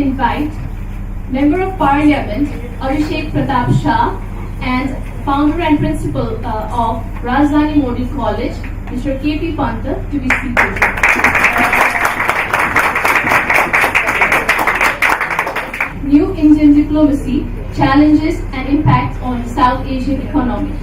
invite Member of Parliament Abhishek Pratap Shah and founder and principal of Rajdhani Model College, Mr. K.P. Panta, to be seated. New Indian Diplomacy, Challenges and Impacts on South Asian Economy.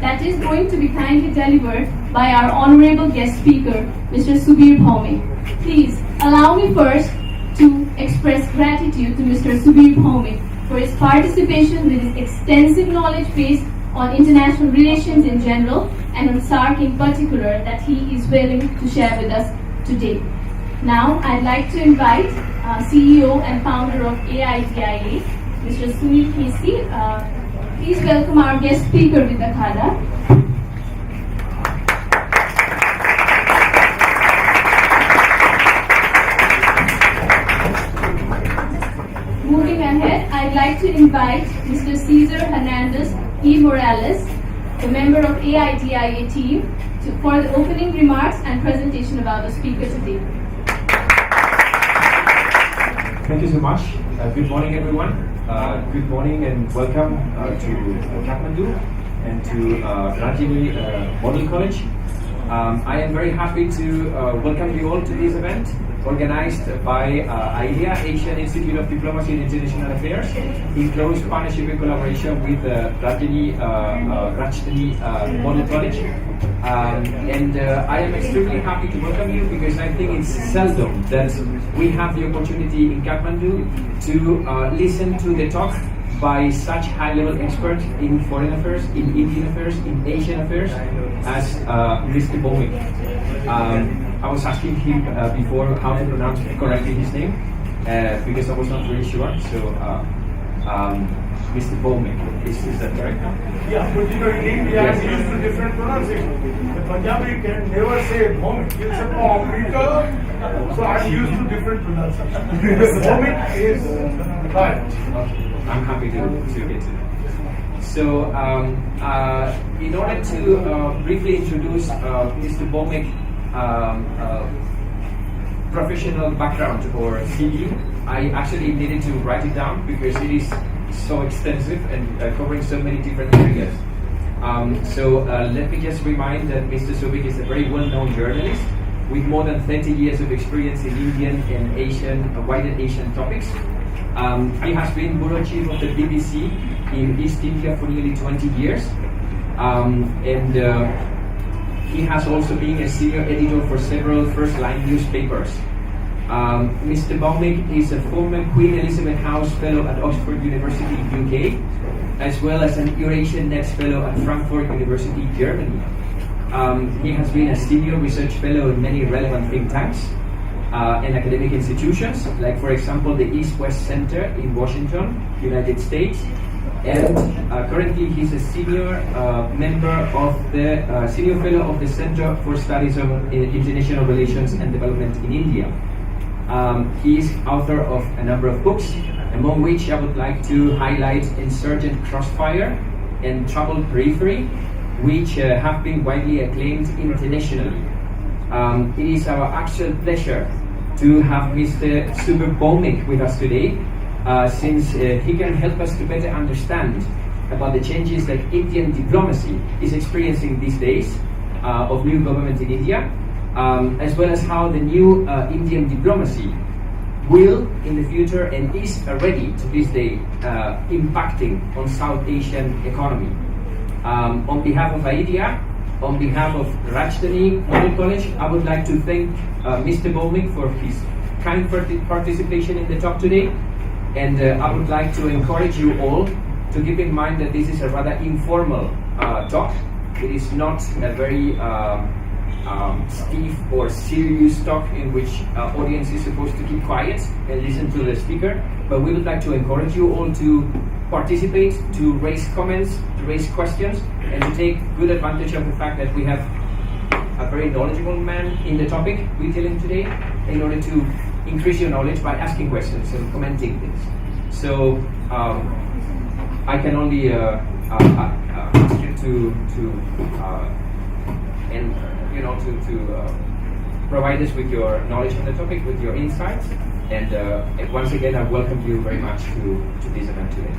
That is going to be kindly delivered by our honorable guest speaker, Mr. Subir Bhaumik. Please allow me first to express gratitude to Mr. Subir Bhaumik for his participation with his extensive knowledge base on international relations in general and on SAARC in particular that he is willing to share with us today. Now, I'd like to invite CEO and founder of AIDIA, Mr. Sunil Kesi. Please welcome our guest speaker with the khada. Moving ahead, I'd like to invite Mr. Cesar Hernandez E. Morales, the member of AIDIA team, for the opening remarks and presentation about the speaker today. Thank you so much. Good morning, everyone. Good morning and welcome to Kathmandu and to Rajdhani Model College. I am very happy to welcome you all to this event organized by AIDIA, Asian Institute of Diplomacy and International Affairs, in close partnership and collaboration with Rajdhani Model College. And I am extremely happy to welcome you because I think it's seldom that we have the opportunity in Kathmandu to listen to the talk by such high-level experts in foreign affairs, in Indian affairs, in Asian affairs, as Mr. Bhaumik. I was asking him before how to pronounce correctly his name because I was not really sure. So, Mr. Bhaumik, is that correct? Yeah, but in India, yes. we use different pronunciation. The Punjabi can never say Bhaumik, he'll say Bhaumik. So I'm used to different pronunciation. Bhaumik is right. I'm happy to get to that. So, in order to briefly introduce Mr. Bhaumik professional background or CV, I actually needed to write it down because it is so extensive and covering so many different areas. So let me just remind that Mr. Subir is a very well-known journalist with more than 30 years of experience in Indian and Asian, wider Asian topics. He has been bureau chief of the BBC in East India for nearly 20 years. He has also been a senior editor for several first-line newspapers. Mr. Bhaumik is a former Queen Elizabeth House Fellow at Oxford University, UK, as well as an Eurasian Next Fellow at Frankfurt University, Germany. He has been a senior research fellow in many relevant think tanks and academic institutions, like, for example, the East-West Center in Washington, United States. And currently he's a senior member of the senior fellow of the Center for Studies on International Relations and Development in India. He is author of a number of books, among which I would like to highlight Insurgent Crossfire and Troubled Periphery, which have been widely acclaimed internationally. It is our actual pleasure to have Mr. Subir Bhaumik with us today, since he can help us to better understand about the changes that Indian diplomacy is experiencing these days of new government in India, as well as how the new Indian diplomacy will in the future and is already to this day impacting on South Asian economy. On behalf of AIDIA, on behalf of Rajdhani Model College, I would like to thank Mr. Bhaumik for his kind participation in the talk today. And I would like to encourage you all to keep in mind that this is a rather informal talk. It is not a very stiff or serious talk in which audience is supposed to keep quiet and listen to the speaker. But we would like to encourage you all to participate, to raise comments, to raise questions, and to take good advantage of the fact that we have a very knowledgeable man in the topic we're dealing today, in order to increase your knowledge by asking questions and commenting things. So I can only ask you to provide us with your knowledge on the topic, with your insights, And once again, I welcome you very much to this event today.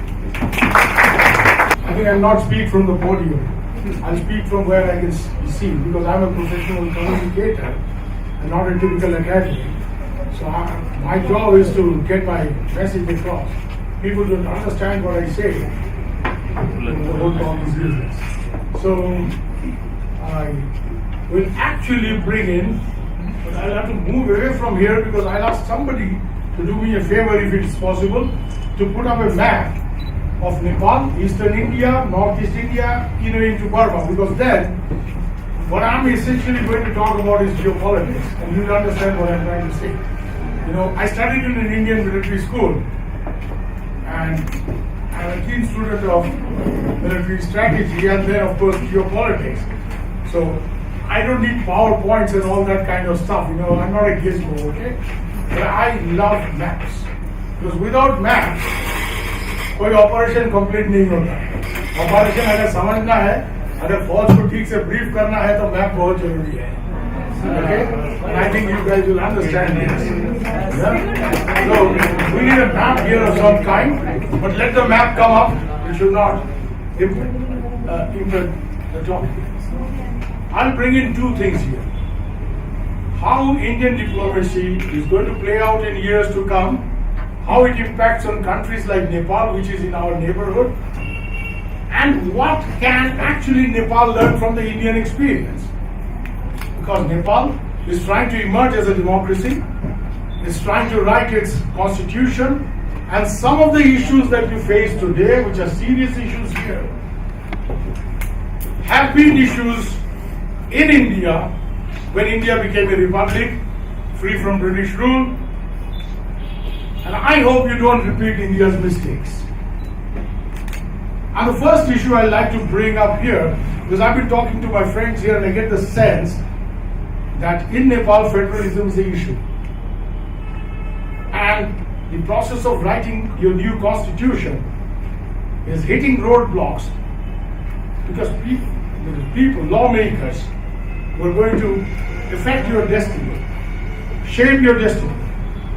I think I'll not speak from the podium. I'll speak from where I can see, because I'm a professional communicator and not a typical academic. So my job is to get my message across. People don't understand what I say. The whole talk is useless. So I will actually bring in, but I'll have to move away from here because I'll ask somebody to do me a favor, if it is possible, to put up a map of Nepal, Eastern India, Northeast India, into Burma, because then what I'm essentially going to talk about is geopolitics, and you'll understand what I'm trying to say. I studied in an Indian military school, and I'm a keen student of military strategy and then, of course, geopolitics. So I don't need PowerPoints and all that kind of stuff. I'm not a gizmo, okay? But I love maps, because without maps, कोई operation complete नहीं होता। Operation अगर समझना है, अगर फौज को ठीक से ब्रीफ करना है, तो मैप बहुत जरूरी है। Okay? And I think you guys will understand this. Yeah? So we need a map here of some kind, but let the map come up. It should not impact the topic. I'll bring in two things here. How Indian diplomacy is going to play out in years to come, how it impacts on countries like Nepal, which is in our neighborhood, and what can actually Nepal learn from the Indian experience. Because Nepal is trying to emerge as a democracy, is trying to write its constitution, and some of the issues that you face today, which are serious issues here, have been issues in India when India became a republic, free from British rule. And I hope you don't repeat India's mistakes. And the first issue I'd like to bring up here, because I've been talking to my friends here and I get the sense that in Nepal, federalism is the issue. And the process of writing your new constitution is hitting roadblocks because people, lawmakers, who are going to affect your destiny, shape your destiny,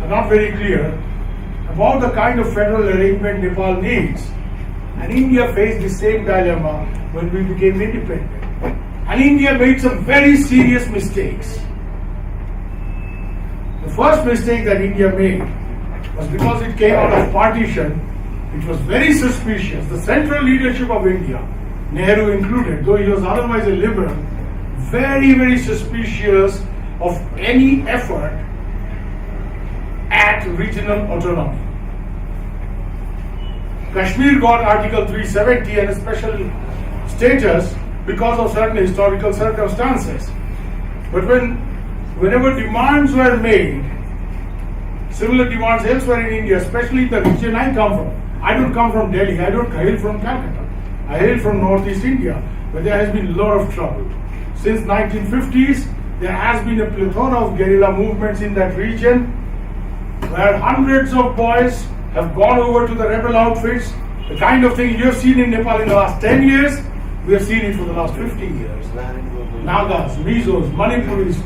are not very clear about the kind of federal arrangement Nepal needs. And India faced the same dilemma when we became independent. And India made some very serious mistakes. The first mistake that India made was because it came out of partition, it was very suspicious. The central leadership of India, Nehru included, though he was otherwise a liberal, very, very suspicious of any effort at regional autonomy. Kashmir got Article 370 and a special status because of certain historical circumstances. But whenever demands were made, similar demands elsewhere in India, especially the region I come from, I don't come from Delhi, I don't hail from Calcutta, I hail from Northeast India, where there has been a lot of trouble. Since 1950s, there has been a plethora of guerrilla movements in that region, where hundreds of boys have gone over to the rebel outfits. The kind of thing you have seen in Nepal in the last 10 years, we have seen it for the last 15 years. Nagas, Mizos, Manipuris,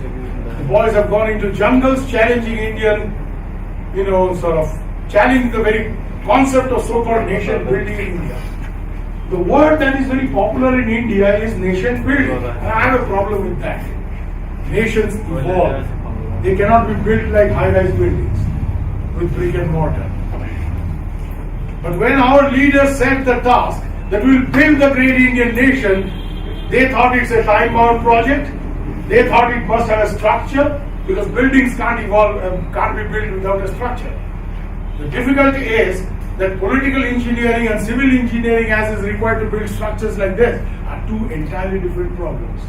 the boys have gone into jungles challenging Indian, challenging the very concept of so-called nation building in India. The word that is very popular in India is nation building, and I have a problem with that. Nations evolve. They cannot be built like high-rise buildings with brick and mortar. But when our leaders set the task that we will build the great Indian nation, they thought it's a time-bound project. They thought it must have a structure, because buildings can't be built without a structure. The difficulty is that political engineering and civil engineering, as is required to build structures like this, are two entirely different problems.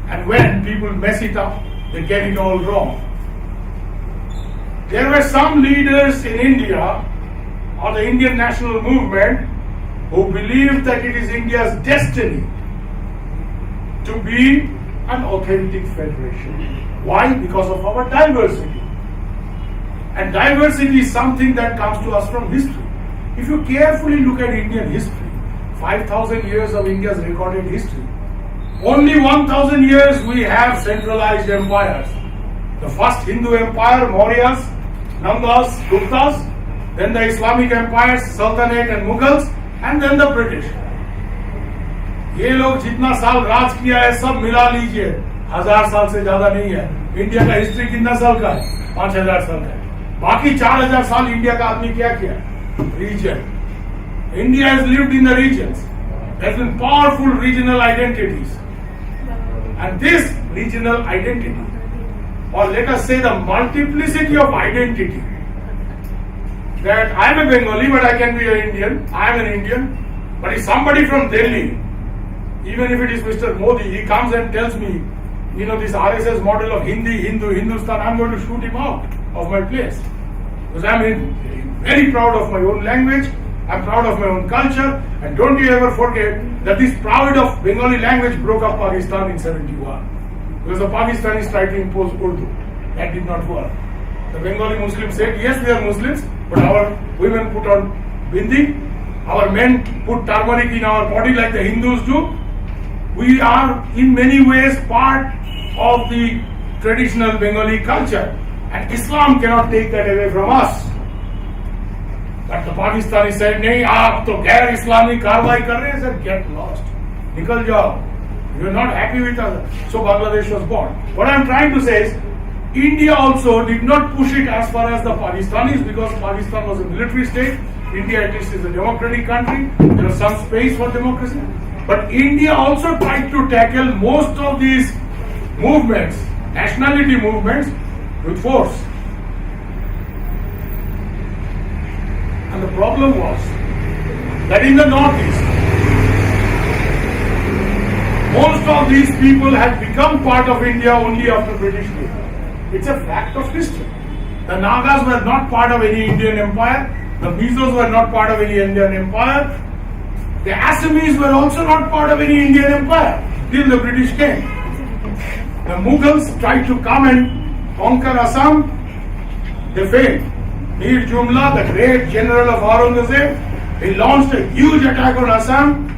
And when people mess it up, they get it all wrong. There were some leaders in India, or the Indian national movement, who believed that it is India's destiny to be an authentic federation. Why? Because of our diversity. And diversity is something that comes to us from history. If you carefully look at Indian history, 5,000 years of India's recorded history, only 1,000 years we have centralized empires. The first Hindu empire, Mauryas, Nandas, Guptas, then the Islamic empires, Sultanate and Mughals, and then the British. ये लोग जितना साल राज किया है सब मिला लीजिए 1000 साल से ज्यादा नहीं है. इंडिया का हिस्ट्री कितना साल का है? 5000 साल का है. बाकी 4000 साल इंडिया का आदमी क्या किया? Region. India has lived in the regions. There has been powerful regional identities. And this regional identity, or let us say the multiplicity of identity, that I am a Bengali but I can be an Indian, I am an Indian, but if somebody from Delhi, even if it is Mr. Modi, he comes and tells me, you know, this RSS model of Hindi, Hindu, Hindustan, I am going to shoot him out of my place. Because I am very proud of my own language, I am proud of my own culture, and don't you ever forget that this pride of Bengali language broke up Pakistan in 71. Because the Pakistanis tried to impose Urdu. That did not work. The Bengali Muslims said, yes, we are Muslims, but our women put on bindi, our men put turmeric in our body like the Hindus do. We are in many ways part of the traditional Bengali culture, and Islam cannot take that away from us. But the Pakistani said, नहीं आप तो गैर इस्लामी कार्रवाई कर रहे हैं, sir, get lost, निकल जाओ. You are not happy with us. So Bangladesh was born. What I am trying to say is, India also did not push it as far as the Pakistanis, because Pakistan was a military state. India at least is a democratic country. There was some space for democracy. But India also tried to tackle most of these movements, nationality movements, with force. And the problem was that in the Northeast, most of these people had become part of India only after British rule. It's a fact of history. The Nagas were not part of any Indian empire. The Mizos were not part of any Indian empire. The Assamese were also not part of any Indian empire till the British came. The Mughals tried to come and conquer Assam. They failed. Mir Jumla, the great general of Aurangzeb, he launched a huge attack on Assam,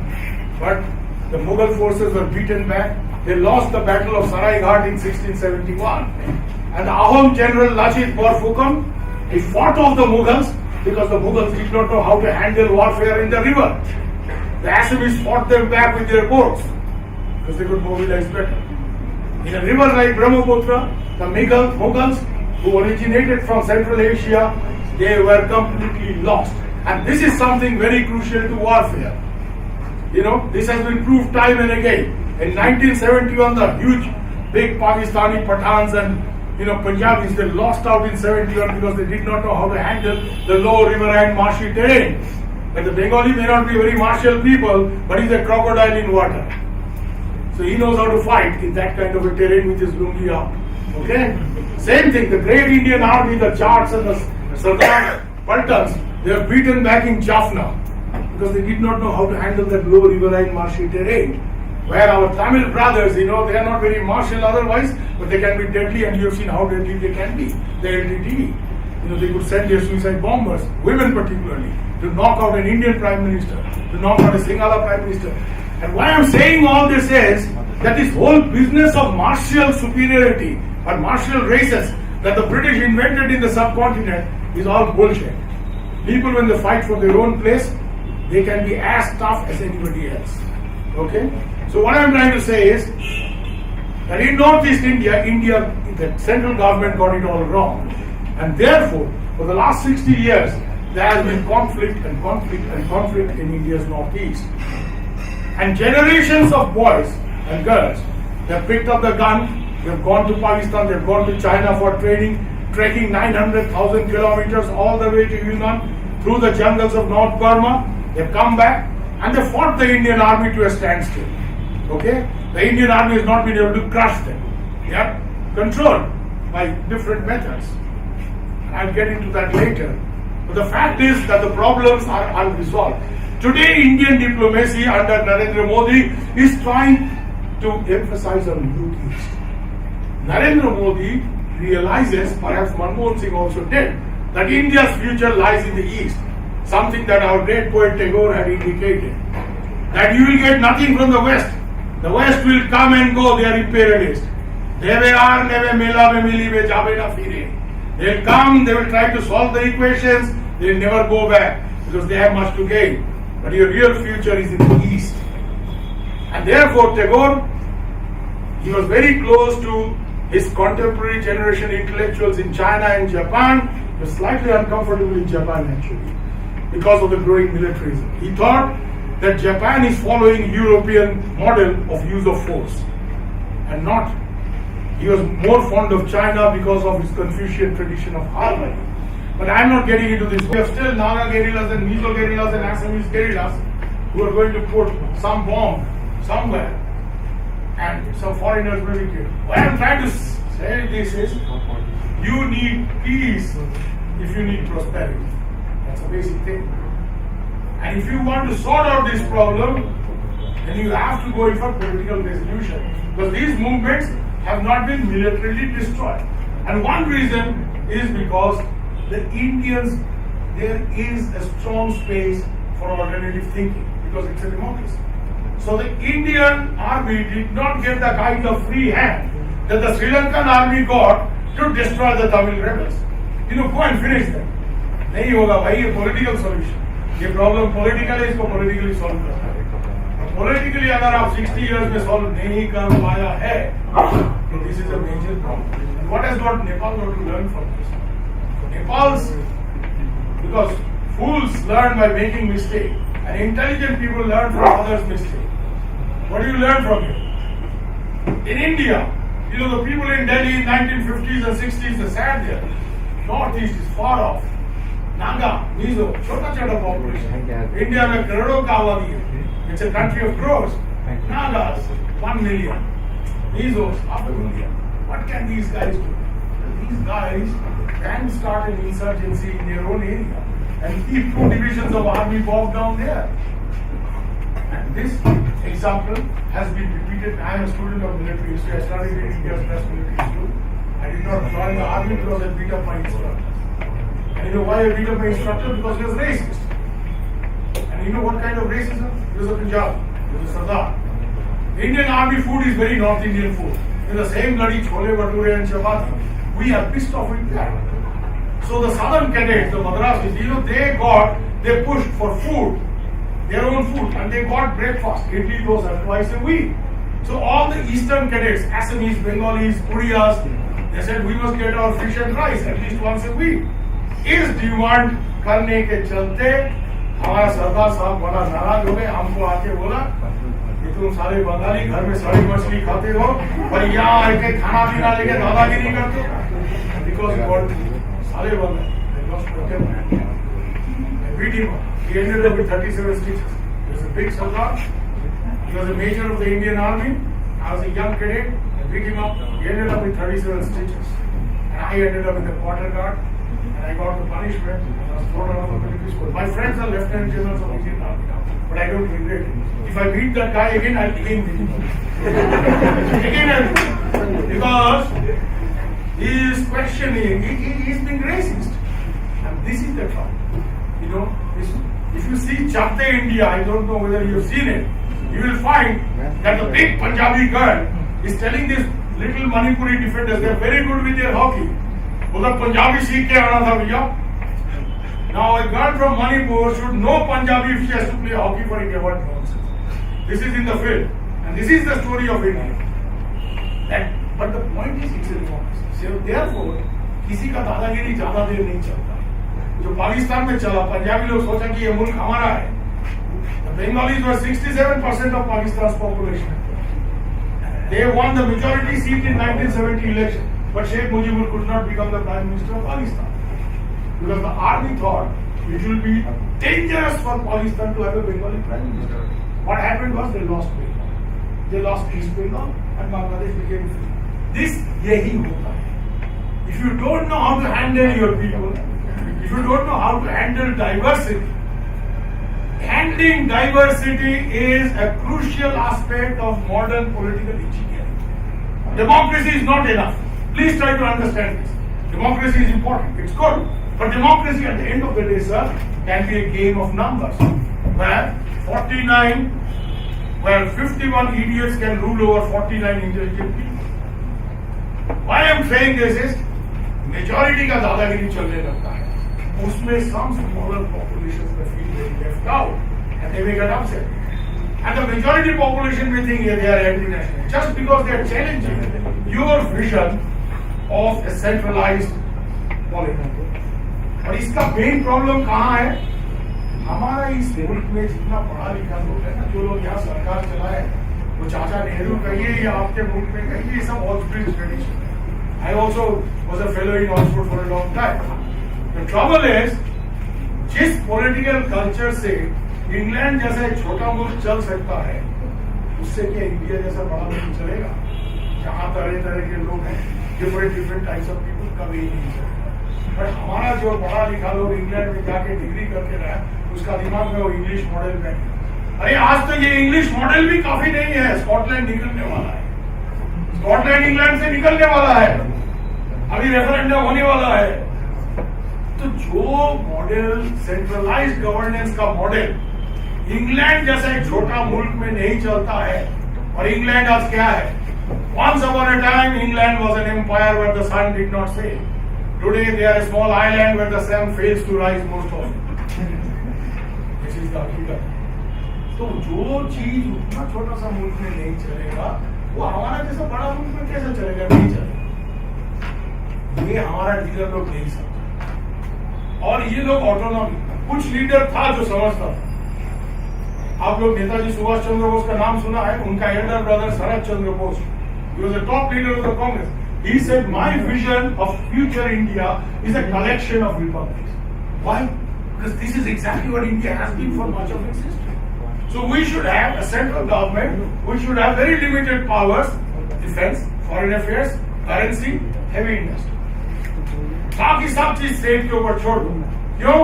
but the Mughal forces were beaten back. They lost the Battle of Saraighat in 1671. And the Ahom general Lachit Borphukan, he fought off the Mughals because the Mughals did not know how to handle warfare in the river. The Assamese fought them back with their boats because they could mobilize better. In a river like Brahmaputra, the Mughals, who originated from Central Asia, they were completely lost. And this is something very crucial to warfare. You know, this has been proved time and again. In 1971, the huge, big Pakistani Pathans and Punjabis, they lost out in 71 because they did not know how to handle the low riverine marshy terrain. But the Bengali may not be very martial people, but he's a crocodile in water. So he knows how to fight in that kind of a terrain with his lungi up. Okay? Same thing, the great Indian army, the Jats and the Sardar Paltans, they were beaten back in Jaffna because they did not know how to handle that low riverine marshy terrain. Where our Tamil brothers, they are not very martial otherwise, but they can be deadly, and you have seen how deadly they can be. The LTTE. They could send their suicide bombers, women particularly, to knock out an Indian Prime Minister, to knock out a Sinhala Prime Minister. And why I'm saying all this is that this whole business of martial superiority or martial races that the British invented in the subcontinent is all bullshit. People, when they fight for their own place, they can be as tough as anybody else. Okay? So what I'm trying to say is that in Northeast India, the central government got it all wrong. And therefore, for the last 60 years, there has been conflict and conflict and conflict in India's Northeast. And generations of boys and girls, they have picked up the gun, they have gone to Pakistan, they have gone to China for training, trekking 900,000 kilometers all the way to Yunnan, through the jungles of North Burma. They have come back and they fought the Indian army to a standstill. Okay? The Indian army has not been able to crush them. They are controlled by different methods. I'll get into that later. But the fact is that the problems are unresolved. Today, Indian diplomacy under Narendra Modi is trying to emphasize on Youth East. Narendra Modi realizes, perhaps Manmohan Singh also did, that India's future lies in the East. Something that our great poet Tagore had indicated. That you will get nothing from the West. The West will come and go, they are imperialist. Deve aar neve mela me mili me jabe na fire. They'll come, they will try to solve the equations, they'll never go back because they have much to gain. But your real future is in the East. And therefore, Tagore, he was very close to his contemporary generation intellectuals in China and Japan. He was slightly uncomfortable in Japan actually because of the growing militarism. He thought that Japan is following European model of use of force and not. He was more fond of China because of his Confucian tradition of harmony. But I am not getting into this. We have still Naga guerrillas and Mizo guerrillas and Assamese guerrillas who are going to put some bomb somewhere and some foreigners will be killed. What I am trying to say this is, you need peace if you need prosperity. That's a basic thing. And if you want to sort out this problem, then you have to go in for political resolution. Because these movements have not been militarily destroyed. And one reason is because the Indians, there is a strong space for alternative thinking because it's a democracy. So the Indian army did not get the kind of free hand that the Sri Lankan army got to destroy the Tamil rebels. Go and finish them. नहीं होगा भाई, ये political solution. ये problem politically इसको politically solve करना है. Politically अगर आप 60 years में solve नहीं कर पाया है, तो this is a major problem. And what has got Nepal got to learn from this? Nepal's, because fools learn by making mistakes, and intelligent people learn from others' mistakes. What do you learn from it? In India, the people in Delhi in 1950s and 60s, they sat there. Northeast is far off. Naga, Mizo, chota population. India में करोड़ों का आबादी है. It's a country of crores. Nagas, 1 million. Mizos, half a million. What can these guys do? These guys can start an insurgency in their own area and keep 2 divisions of army bogged down there. And this example has been repeated. I am a student of military history. I studied in India's best military school. I did not join the army because I beat up my instructor. And you know why I beat up my instructor? Because he was racist. And you know what kind of racism? He was a Punjab. He was a Sardar. The Indian army food is very North Indian food. In the same bloody chole bhature and chapati. We are pissed off with that. So the southern cadets, the Madrasis, they pushed for food, their own food, and they got breakfast, idli dosa, twice a week. So all the eastern cadets, Assamese, Bengalis, Uriyas, they said we must get our fish and rice at least once a week. इस demand करने के चलते हमारा सरदार साहब बड़ा नाराज हो गए. हमको आके बोला कि तुम सारे बंगाली घर में सारी मछली खाते हो और यहाँ आके खाना पीना लेके दादागिरी करते हो. Because सारे Bengali beat him up. He ended up with 37 stitches. He was a big Sardar. He was a major of the Indian army. I was a young cadet. I beat him up. He ended up with 37 stitches. And I ended up in the quarter guard. And I got the punishment. I was thrown out of the military school. My friends are lieutenant generals of Indian army now. But I don't regret it. If I meet that guy again, I'll again beat him up. Again, because he is questioning. He is being racist. And this is the trouble. If you see Chapte India, I don't know whether you have seen it, you will find that the big Punjabi girl is telling these little Manipuri defenders, they are very good with their hockey. उधर Punjabi सीख के आना था भैया. Now a girl from Manipur should know Punjabi if she has to play hockey for India. What nonsense. This is in the film. And this is the story of India. But the point is, it's a democracy. So therefore, किसी का दादागिरी ज्यादा देर नहीं चलता. जो पाकिस्तान में चला, पंजाबी लोग सोचा कि ये मुल्क हमारा है. The Bengalis were 67% of Pakistan's population. They won the majority seat in 1970 election. But Sheikh Mujibur could not become the Prime Minister of Pakistan. Because the army thought it will be dangerous for Pakistan to have a Bengali Prime Minister. What happened was they lost Bengal. They lost East Bengal and Bangladesh became free. This yahi hota hai. If you don't know how to handle your people, if you don't know how to handle diversity, handling diversity is a crucial aspect of modern political engineering. Democracy is not enough. Please try to understand this. Democracy is important. It's good. But democracy at the end of the day, sir, can be a game of numbers. Where 51 idiots can rule over 49 intelligent people. Why I am saying this is, majority का दादागिरी चलने लगता है, उसमें some smaller populations may feel very left out and they may get upset. And the majority population may think they are anti-national just because they are challenging your vision of a centralized politics. और इसका main problem कहाँ है? हमारा इस मुल्क में जितना पढ़ा लिखा लोग है ना, जो लोग यहाँ सरकार चलाए, वो चाचा नेहरू कहिए या आपके मुल्क में कहिए, ये सब ऑक्सफोर्ड ट्रेडिशन है. I also was a fellow in Oxford for a long time. The trouble is, जिस पॉलिटिकल कल्चर से इंग्लैंड जैसा एक छोटा मुल्क चल सकता है, उससे क्या इंडिया जैसा बड़ा मुल्क चलेगा? जहाँ तरह तरह के लोग हैं, डिफरेंट टाइप्स ऑफ पीपल, कभी नहीं चलेगा. पर हमारा जो पढ़ा लिखा लोग इंग्लैंड में जाके डिग्री करके रहा, उसका दिमाग में वो इंग्लिश मॉडल में. अरे आज तो ये इंग्लिश मॉडल भी काफी नहीं है. स्कॉटलैंड निकलने वाला है, स्कॉटलैंड इंग्लैंड से निकलने वाला है, अभी रेफरेंडम होने वाला है. तो जो मॉडल सेंट्रलाइज्ड गवर्नेंस का मॉडल इंग्लैंड जैसा एक छोटा मुल्क में नहीं चलता है, और इंग्लैंड आज क्या है? Once upon a time, England was an empire where the sun did not sail. Today, they are a small island where the sun fails to rise most often. This is the haqeeqat. तो जो चीज उतना छोटा सा मुल्क में नहीं चलेगा, वो हमारा जैसा बड़ा मुल्क में कैसे चलेगा? नहीं चलेगा. ये हमारा लीडर लोग नहीं समझते, और ये लोग ऑटोनॉमी. कुछ लीडर था जो समझता था. आप लोग नेताजी सुभाष चंद्र बोस का नाम सुना है? उनका Elder brother Sharad Chandra Bose, he was a top leader of the Congress. He said, "My vision of future India is a collection of republics." Why? Because this is exactly what India has been for much of its history. So we should have a central government, we should have very limited powers, defense, foreign affairs, currency, heavy industry. बाकी सब चीज state के ऊपर छोड़ दो. क्यों?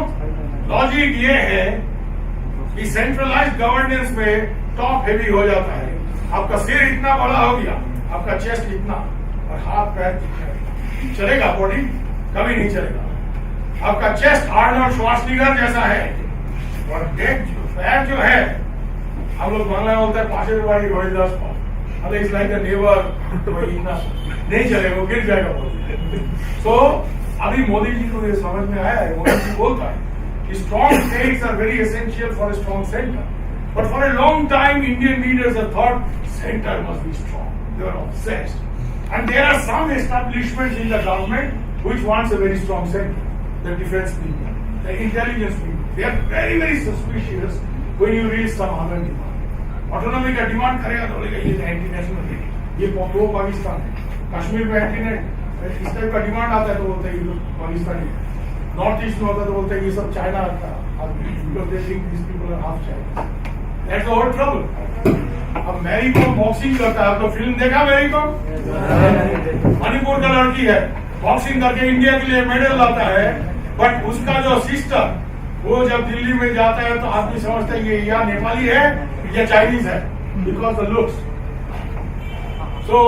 Logic ये है कि सेंट्रलाइज्ड गवर्नेंस में टॉप हेवी हो जाता है. आपका सिर इतना बड़ा हो गया, आपका चेस्ट इतना, और हाथ पैर दिखा, चलेगा? बॉडी कभी नहीं चलेगा. आपका चेस्ट आर्नोल्ड श्वार्ज़नेगर जैसा है, और पैर जो है, हम लोग बांग्ला में बोलते हैं पाशे वाली रोहिदास पाल, अरे इट्स लाइक अ नेवर, तो इतना नहीं चलेगा, वो गिर जाएगा बॉडी. सो अभी मोदी जी को ये समझ में आया है. मोदी जी बोलता है कि strong states are very essential for a strong center. But for a long time, Indian leaders have thought center must be strong. They were obsessed. And there are some establishments in the government which wants a very strong center. The defense people, the intelligence people. They are very, very suspicious when you read some other demand. Autonomy का demand करेगा तो बोलेगा ये anti national है, ये pro Pakistan है. कश्मीर में anti net इस टाइप का डिमांड आता है तो बोलते हैं ये लोग पाकिस्तानी. नॉर्थ ईस्ट में होता है तो बोलते हैं ये सब चाइना का, because they think these people are half Chinese. That's the whole trouble. अब मैरी कॉम बॉक्सिंग करता है. तो फिल्म देखा मैरी कॉम? मणिपुर का लड़की है, बॉक्सिंग करके इंडिया के लिए मेडल लाता है. बट उसका जो सिस्टर, वो जब दिल्ली में जाता है तो आदमी समझता है ये या नेपाली है या चाइनीज है, बिकॉज द लुक्स. सो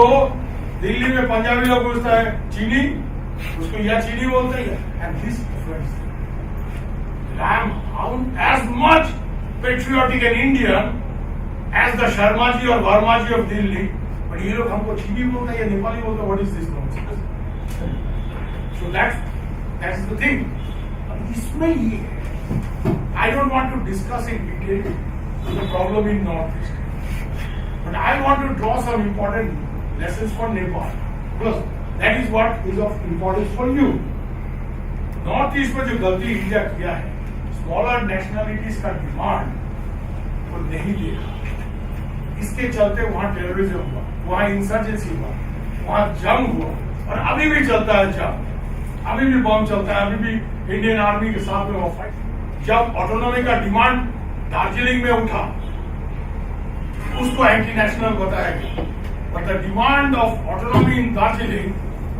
दिल्ली में पंजाबी लोग पूछता है चीनी, उसको या चीनी बोलते हैं. And this difference, I am as much patriotic and Indian as the Sharma ji or Verma ji of Delhi, but ये लोग हमको चीनी बोलते हैं या नेपाली बोलते हैं. What is this nonsense? So that's the thing. अब इसमें ये है, I don't want to discuss in detail the problem in Northeast, but I want to draw some important lessons for Nepal, because that is what is of importance for you. Northeast में जो गलती India किया है, smaller nationalities का demand वो नहीं देखा. इसके चलते वहां टेररिज्म हुआ, वहां इंसर्जेंसी हुआ, वहां जंग हुआ, और अभी भी चलता है जंग, अभी भी बम चलता है, अभी भी इंडियन आर्मी के साथ में वो फाइट. जब ऑटोनॉमी का डिमांड दार्जिलिंग में उठा, उसको एंटी नेशनल बताया गया. But the demand of autonomy in Darjeeling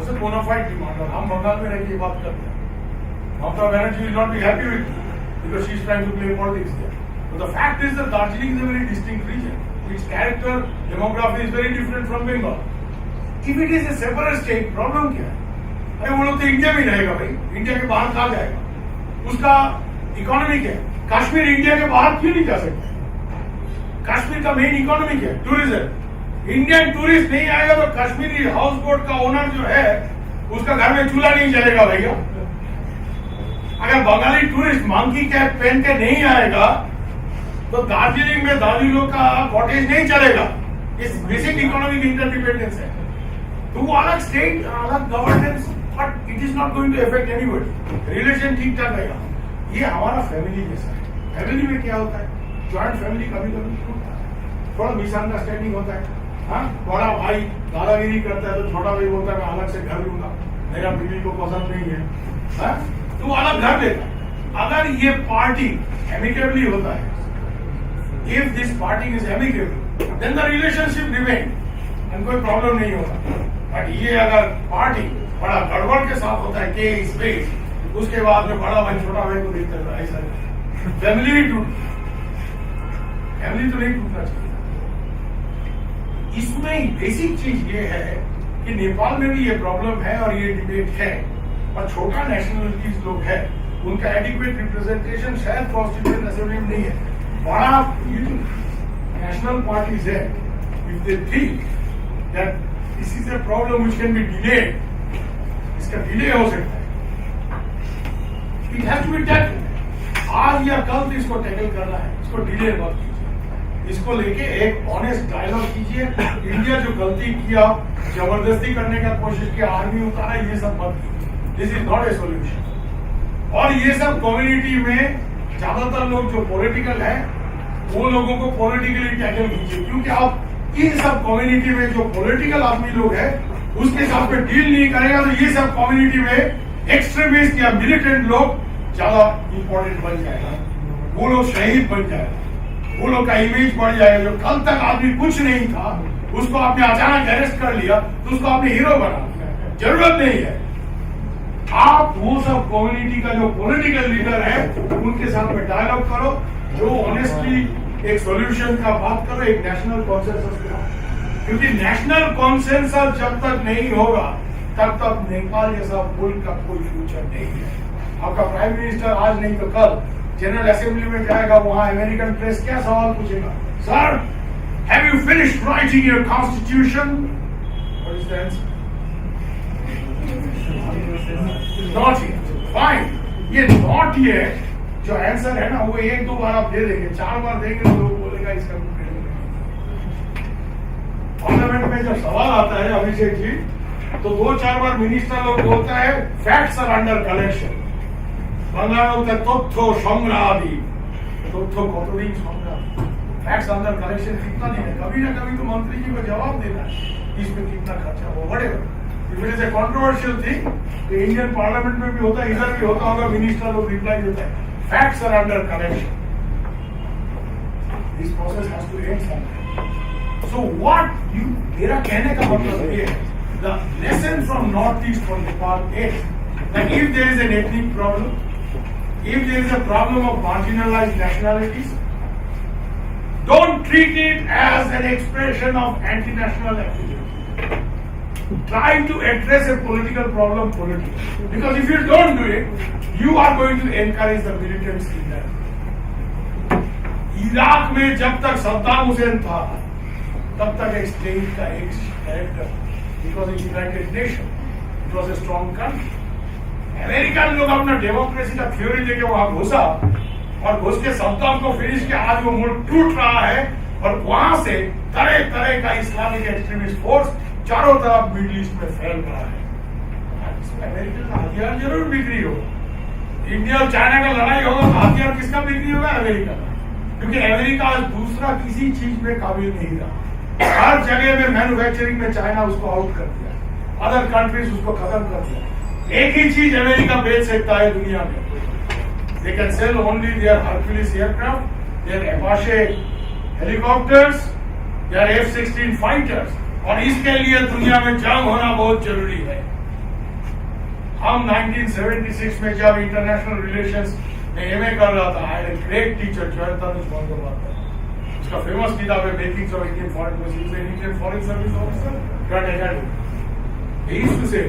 was a bonafide demand. और हम बंगाल में रह के ये बात करते हैं. Mamata Banerjee will not be happy with because she is trying to play politics there. But the fact is that Darjeeling is a very distinct region. Its character, demography is very different from Bengal. If it is a separate state, problem क्या है? अरे वो लोग तो India में रहेगा भाई, India के बाहर कहाँ जाएगा? उसका इकोनॉमी क्या है? कश्मीर इंडिया के बाहर क्यों नहीं जा सकते? कश्मीर का मेन इकोनॉमी क्या है? टूरिज्म. इंडियन टूरिस्ट नहीं आएगा तो कश्मीरी हाउस बोट का ओनर जो है उसका घर में चूल्हा नहीं जलेगा भैया। अगर बंगाली टूरिस्ट मंकी कैप पहन के नहीं आएगा तो दार्जिलिंग में दादी लोग का कॉटेज नहीं चलेगा। इस बेसिक इकोनॉमिक इंटरडिपेंडेंस है। तो वो अलग स्टेट, अलग governance, but it is not going to affect anybody. Relation ठीक ठाक रहेगा। ये हमारा फैमिली जैसा है। फैमिली में क्या होता है, ज्वाइंट फैमिली कभी कभी टूटता है, थोड़ा मिसअंडरस्टैंडिंग होता है। हाँ, बड़ा भाई दादागिरी करता है तो छोटा भाई बोलता है मैं अलग से घर लूंगा, मेरा बीवी को पसंद नहीं है, हाँ? तो वो अलग घर लेता है। अगर ये पार्टी एमिकेबली होता है, if this party is amicable, then the relationship remain and कोई प्रॉब्लम नहीं होता। बट ये अगर पार्टी बड़ा गड़बड़ के साथ होता है, के स्पेस, उसके बाद में बड़ा भाई छोटा भाई को देखता है, ऐसा फैमिली नहीं टूटती। फैमिली तो नहीं टूटना चाहिए। इसमें बेसिक चीज ये है कि नेपाल में भी ये प्रॉब्लम है और ये डिबेट है, और छोटा नेशनलिटीज लोग है, उनका एडिक्वेट रिप्रेजेंटेशन शायद कॉन्स्टिट्यूएंट असेंबली में नहीं है। बड़ा नेशनल पार्टीज है, if they think that this is a problem which can be delayed, इसका डिले हो सकता है, it has to be tackled. आज या कल तो इसको टैकल करना है, इसको डिले मत कीजिए। इसको लेके एक ऑनेस्ट डायलॉग कीजिए। इंडिया जो गलती किया, जबरदस्ती करने का कोशिश किया, आर्मी उतारा, ये सब मत कीजिए। This is not a solution. और ये सब कम्युनिटी में ज्यादातर लोग जो पॉलिटिकल है, वो लोगों को पॉलिटिकली टैकल कीजिए, क्योंकि आप इन सब कम्युनिटी में जो पॉलिटिकल आदमी लोग है उसके साथ में डील नहीं करेगा तो ये सब कम्युनिटी में एक्सट्रीमिस्ट या मिलिटेंट लोग ज्यादा इंपॉर्टेंट बन जाएगा, वो लोग शहीद बन जाएगा, वो लोग का इमेज बढ़ जाएगा। जो कल तक आदमी कुछ नहीं था, उसको आपने अचानक अरेस्ट कर लिया तो उसको आपने हीरो बना दिया। जरूरत नहीं है। आप वो सब कम्युनिटी का जो पॉलिटिकल लीडर है उनके साथ में डायलॉग करो, जो ऑनेस्टली एक सॉल्यूशन का बात करो, एक नेशनल कॉन्सेंसस का, क्योंकि नेशनल कॉन्सेंसस जब तक नहीं होगा तब तक नेपाल जैसा मुल्क का कोई फ्यूचर नहीं है। आपका प्राइम मिनिस्टर आज नहीं तो कल जनरल असेंबली में जाएगा, वहां अमेरिकन प्रेस क्या सवाल पूछेगा, sir have you finished writing your constitution? What is the answer? Not yet. Fine, ये नॉट येट जो आंसर है ना, वो एक दो बार आप दे देंगे, चार बार देंगे तो लोग बोलेगा इसका पार्लियामेंट में जब सवाल आता है अभिषेक जी, तो दो चार बार मिनिस्टर लोग बोलता है facts are under collection. Bangla में बोलता है तथ्य संग्रहादि, तथ्य कतदिन संग्रह, फैक्ट्स अंडर कलेक्शन कितना दिन है, कभी ना कभी तो मंत्री जी को जवाब देना है इसमें कितना खर्चा हो, whatever. If it is a controversial thing, तो इंडियन पार्लियामेंट में भी होता है, इधर भी होता होगा, मिनिस्टर लोग रिप्लाई देता है facts are under collection. This process has to end somewhere. So what you, मेरा कहने का मतलब ये है, the lesson from Northeast for Nepal is that if there is an ethnic problem, if there is a problem of marginalized nationalities, don't treat it as an expression of anti-national activity. Try to address a political problem politically. Because if you don't do it, you are going to encourage the militants in there. Iraq में जब तक सद्दाम हुसैन था, तब तक एक state का एक character, because it's United Nations, it was a strong country. American लोग अपना डेमोक्रेसी का थ्योरी लेके वहां घुसा और घुस के सद्दाम को फिनिश किया। आज वो मुल्क टूट रहा है और वहां से तरह तरह का इस्लामिक एक्सट्रीमिस्ट फोर्स चारों तरफ मिडिल ईस्ट में फैल रहा है। इसमें अमेरिका का हथियार जरूर बिक्री होगा। इंडिया और चाइना का लड़ाई होगा तो हथियार किसका बिक्री होगा? अमेरिका का, क्योंकि अमेरिका आज दूसरा किसी चीज में काबिल नहीं रहा। हर जगह में मैन्युफैक्चरिंग में चाइना उसको आउट कर दिया, अदर कंट्रीज उसको खत्म कर दिया। एक ही चीज अमेरिका बेच सकता है दुनिया में, they can sell only their Hercules aircraft, their Apache helicopters, their F-16 fighters, और इसके लिए दुनिया में जंग होना बहुत जरूरी है। हम 1976 में जब इंटरनेशनल रिलेशंस में एमए कर रहा था, I had a great teacher Jayantanuja Bandyopadhyay, उसका फेमस किताब है makings of Indian foreign policy, Indian foreign service officer, great academy. He used to say,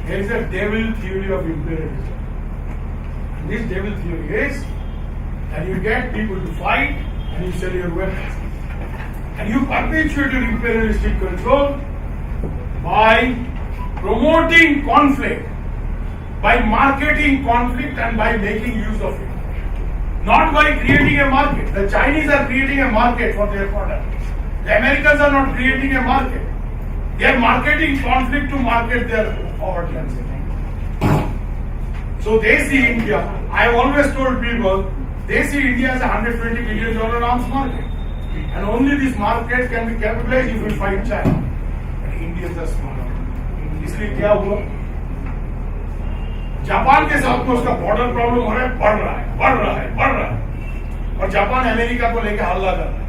there is a devil theory of imperialism. And this devil theory is that you get people to fight and you sell your weapons. And you perpetuate your imperialistic control by promoting conflict by marketing conflict and by making use of it. Not by creating a market. The Chinese are creating a market for their product. The Americans are not creating a market. They are marketing conflict to market their poverty and suffering. So they see India. I have always told people, they see India as a $120 billion arms market. And only this market can be capitalized if we fight China. But Indians are smart. इसलिए क्या हुआ? Japan के साथ में उसका border problem हो रहा है, बढ़ रहा है। और जापान अमेरिका को लेकर हल्ला कर रहा है।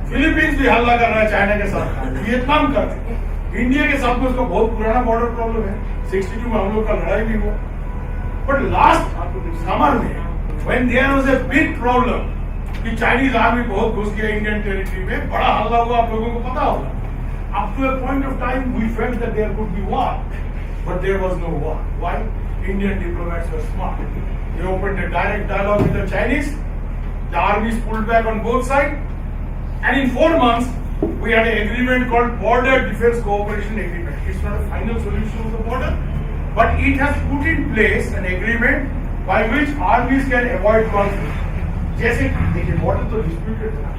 फिलीपींस भी हल्ला कर रहा है चाइना के साथ। वियतनाम कर रहा है। इंडिया के साथ में उसका बहुत पुराना बॉर्डर प्रॉब्लम है। 62 में हम लोग का लड़ाई भी हुआ। बट लास्ट समर में when there was a big problem कि चाइनीज आर्मी बहुत घुस गया इंडियन टेरिटरी में, बड़ा हल्ला हुआ, आप लोगों को पता होगा। Up to a point of time, we felt that there could be war, but there was no war. Why? Indian diplomats were smart. They opened a direct dialogue with the Chinese. The armies pulled back on both sides, and in 4 months, we had an agreement called Border Defense Cooperation Agreement. It's not a final solution of the border, but it has put in place an agreement by which armies can avoid conflict. जैसे देखिए border तो disputed था,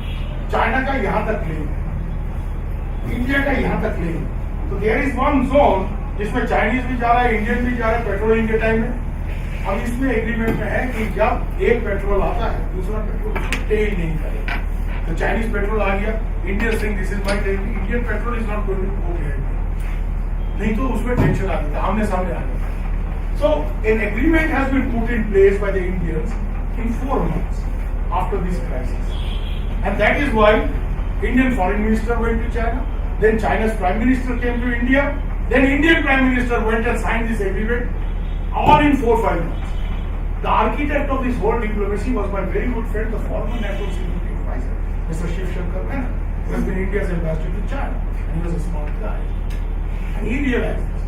China का यहाँ तक claim है, India का यहाँ तक क्लेम है, तो देयर इज वन जोन जिसमें चाइनीज भी जा रहा है, इंडियन भी जा रहा है पेट्रोलिंग के टाइम में। अब इसमें एग्रीमेंट में है कि जब एक पेट्रोल आता है दूसरा पेट्रोल उसको टेल नहीं करेगा। तो चाइनीज पेट्रोल आ गया, Indian Singh this is my tail, Indian patrol is not going to go here, नहीं तो उसमें टेंशन आ गया, आमने सामने आ गया। So an agreement has been put in place by the Indians in 4 months after this crisis, and that is why Indian Foreign Minister went to China, then China's Prime Minister came to India, then Indian Prime Minister went and signed this agreement, all in 4-5 months. The architect of this whole diplomacy was my very good friend, the former National Security Advisor, Mr. Shiv Shankar Menon, who has been India's ambassador to China, and he was a smart guy, and he realized this.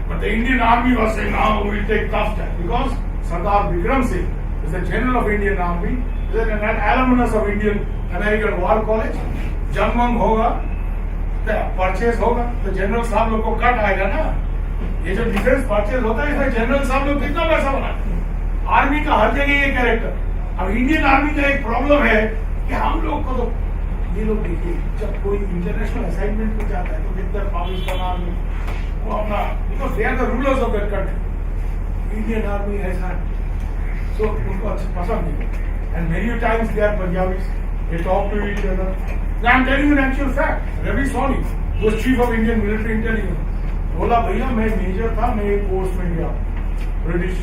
But the Indian Army was saying, now we will take tough time, because Sardar Vikram Singh is the general of Indian Army, is an alumnus of Indian American War College. जब मंग होगा, purchase होगा, तो general साहब लोग को cut आएगा ना। ये जो डिफेंस परचेज होता है, इसमें जनरल साहब लोग कितना पैसा बनाते हैं। आर्मी का हर जगह ये कैरेक्टर। अब इंडियन आर्मी का एक प्रॉब्लम है कि हम लोग को तो ये लोग देखिए, जब कोई इंटरनेशनल असाइनमेंट पे जाता है तो इधर पाकिस्तान आर्मी वो अपना, because they are the rulers of that country. Indian army ऐसा सो उनको अच्छा पसंद नहीं। And many times they are Punjabis, they talk to each other. I am telling you an actual fact. Ravi Soni वो chief of Indian military intelligence बोला, भैया मैं major था, मैं एक कोर्स में गया ब्रिटिश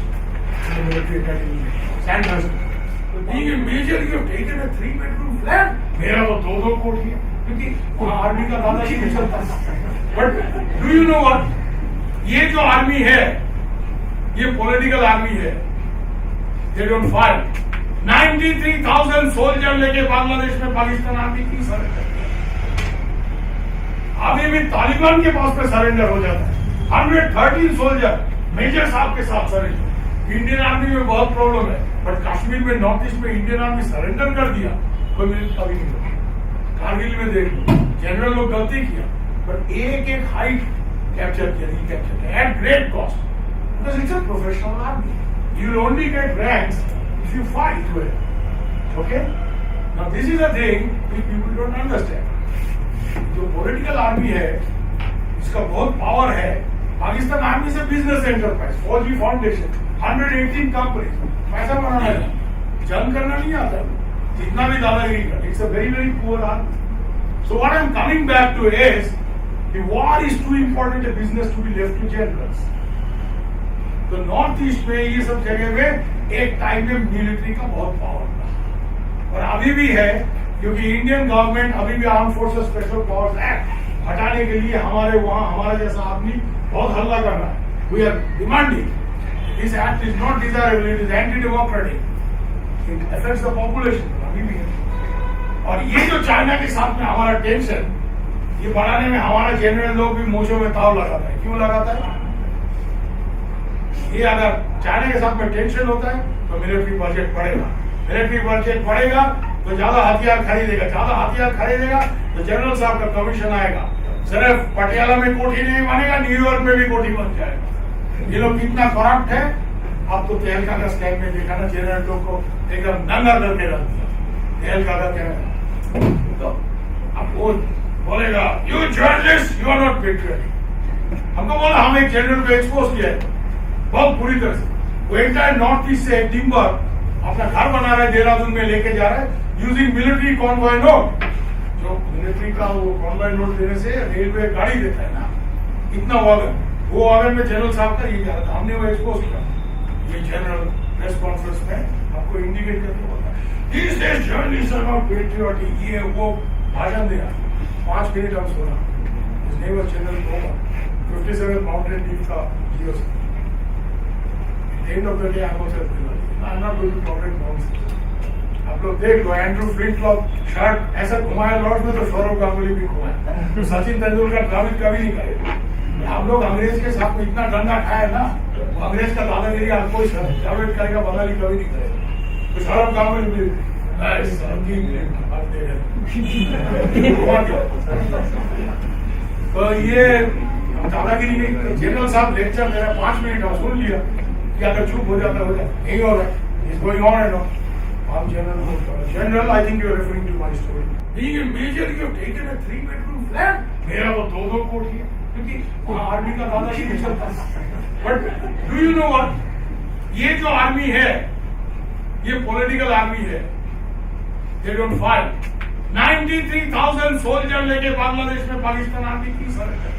मिलिट्री अकेडमी में सैंडहर्स्ट। तो being a major, you have taken a 3-bedroom flat. मेरा वो 2 कोठी है, क्योंकि वहाँ आर्मी का दादाजी भी चलता है। But do you know what? ये जो आर्मी है, ये पॉलिटिकल आर्मी है। They don't fight. 93,000 सोल्जर लेके बांग्लादेश में पाकिस्तान आर्मी की सरेंडर। अभी भी तालिबान के पास में सरेंडर हो जाता है। 113 सोल्जर मेजर साहब के साथ सरेंडर। इंडियन आर्मी में बहुत प्रॉब्लम है, बट कश्मीर में नॉर्थ ईस्ट में इंडियन आर्मी सरेंडर कर दिया, कोई मिनट कभी नहीं हुआ। कारगिल में देख लो, जनरल लोग गलती किया, बट एक हाइट कैप्चर किया, रिकैप्चर किया at great cost, because it's a professional army. You will only get ranks if you fight well, okay? Now this is a thing which people don't understand. जो political army है, इसका बहुत power है। Pakistan army से business enterprise, फौजी foundation, 118 company, पैसा बनाना है, जंग करना नहीं आता, जितना भी दादागिरी कर। It's a very very poor army. So what I am coming back to is the war is too important a business to be left to generals. तो नॉर्थ ईस्ट में ये सब जगह में एक टाइम में मिलिट्री का बहुत पावर था, और अभी भी है, क्योंकि इंडियन गवर्नमेंट अभी भी arm forces special powers act हटाने के लिए हमारे वहां हमारा जैसा आदमी बहुत हल्ला कर रहा है। We are demanding this act is not desirable, it is anti democratic, it affects the population, अभी भी है। और ये जो चाइना के साथ में हमारा टेंशन ये बढ़ाने में हमारा जनरल लोग भी मोचों में ताव लगाता है। क्यों लगाता है? ये अगर चाइना के साथ में टेंशन होता है तो मिलिट्री बजट बढ़ेगा, मिलिट्री बजट बढ़ेगा तो ज्यादा हथियार खरीदेगा, ज्यादा हथियार खरीदेगा तो जनरल साहब का कमीशन आएगा, सिर्फ पटियाला में कोठी नहीं बनेगा, न्यूयॉर्क में भी कोठी बन जाएगा। ये लोग कितना करप्ट है, आप तो तेलका का स्कैम में देखा ना, जनरल लोग को एकदम नंगा करके रख दिया। तेलका का क्या है, तो अब वो बोलेगा you journalist you are not patriotic. हमको बोला हम एक जनरल को एक्सपोज किया है बहुत बुरी तरह से। वो एंटायर नॉर्थ ईस्ट से एक टिम्बर अपना घर बना रहा है, देहरादून में लेके जा रहा है यूजिंग मिलिट्री कॉन्वॉय नोट। जो मिलिट्री का वो कॉन्वॉय नोट देने से रेलवे गाड़ी देता है ना, इतना वागन, वो वागन में जनरल साहब का ये जा रहा था। हमने वो एक्सपोज किया, ये जनरल प्रेस कॉन्फ्रेंस में आपको इंडिकेट करके बोलता है these days journalists are not patriotic, ये वो भाषण दे रहा। 5 मिनट हम सुना, his name was General Toma, 57th Mountain Team का GOC। End of the day I'm also I'm not going to tolerate nonsense। आप लोग देख लो, एंड्रू फ्लिंटलॉक शर्ट ऐसा घुमाया लॉर्ड में, तो सौरव गांगुली भी घुमाया, तो सचिन तेंदुलकर ट्रैवल कभी नहीं करे। आप लोग अंग्रेज के साथ में इतना डंडा खाया ना, वो अंग्रेज का दादागिरी आप कोई ट्रैवल करेगा, बंगाली कभी नहीं करेगा। तो सौरव गांगुली भी तो ये दादागिरी नहीं। जनरल साहब लेक्चर मेरा 5 मिनट हम सुन लिया कि अगर चुप हो जाता हो जाए, यही हो रहा है, is going on and on. I'm General, I think you are referring to my story. Being a major, you have taken a 3-bedroom flat. मेरा वो 2 कोठी है, क्योंकि वहाँ आर्मी का दादागिरी नहीं चलता। But do you know what? ये जो आर्मी है, ये पॉलिटिकल आर्मी है। They don't fight. 93,000 सोल्जर लेके बांग्लादेश में पाकिस्तान आर्मी की सरेंडर।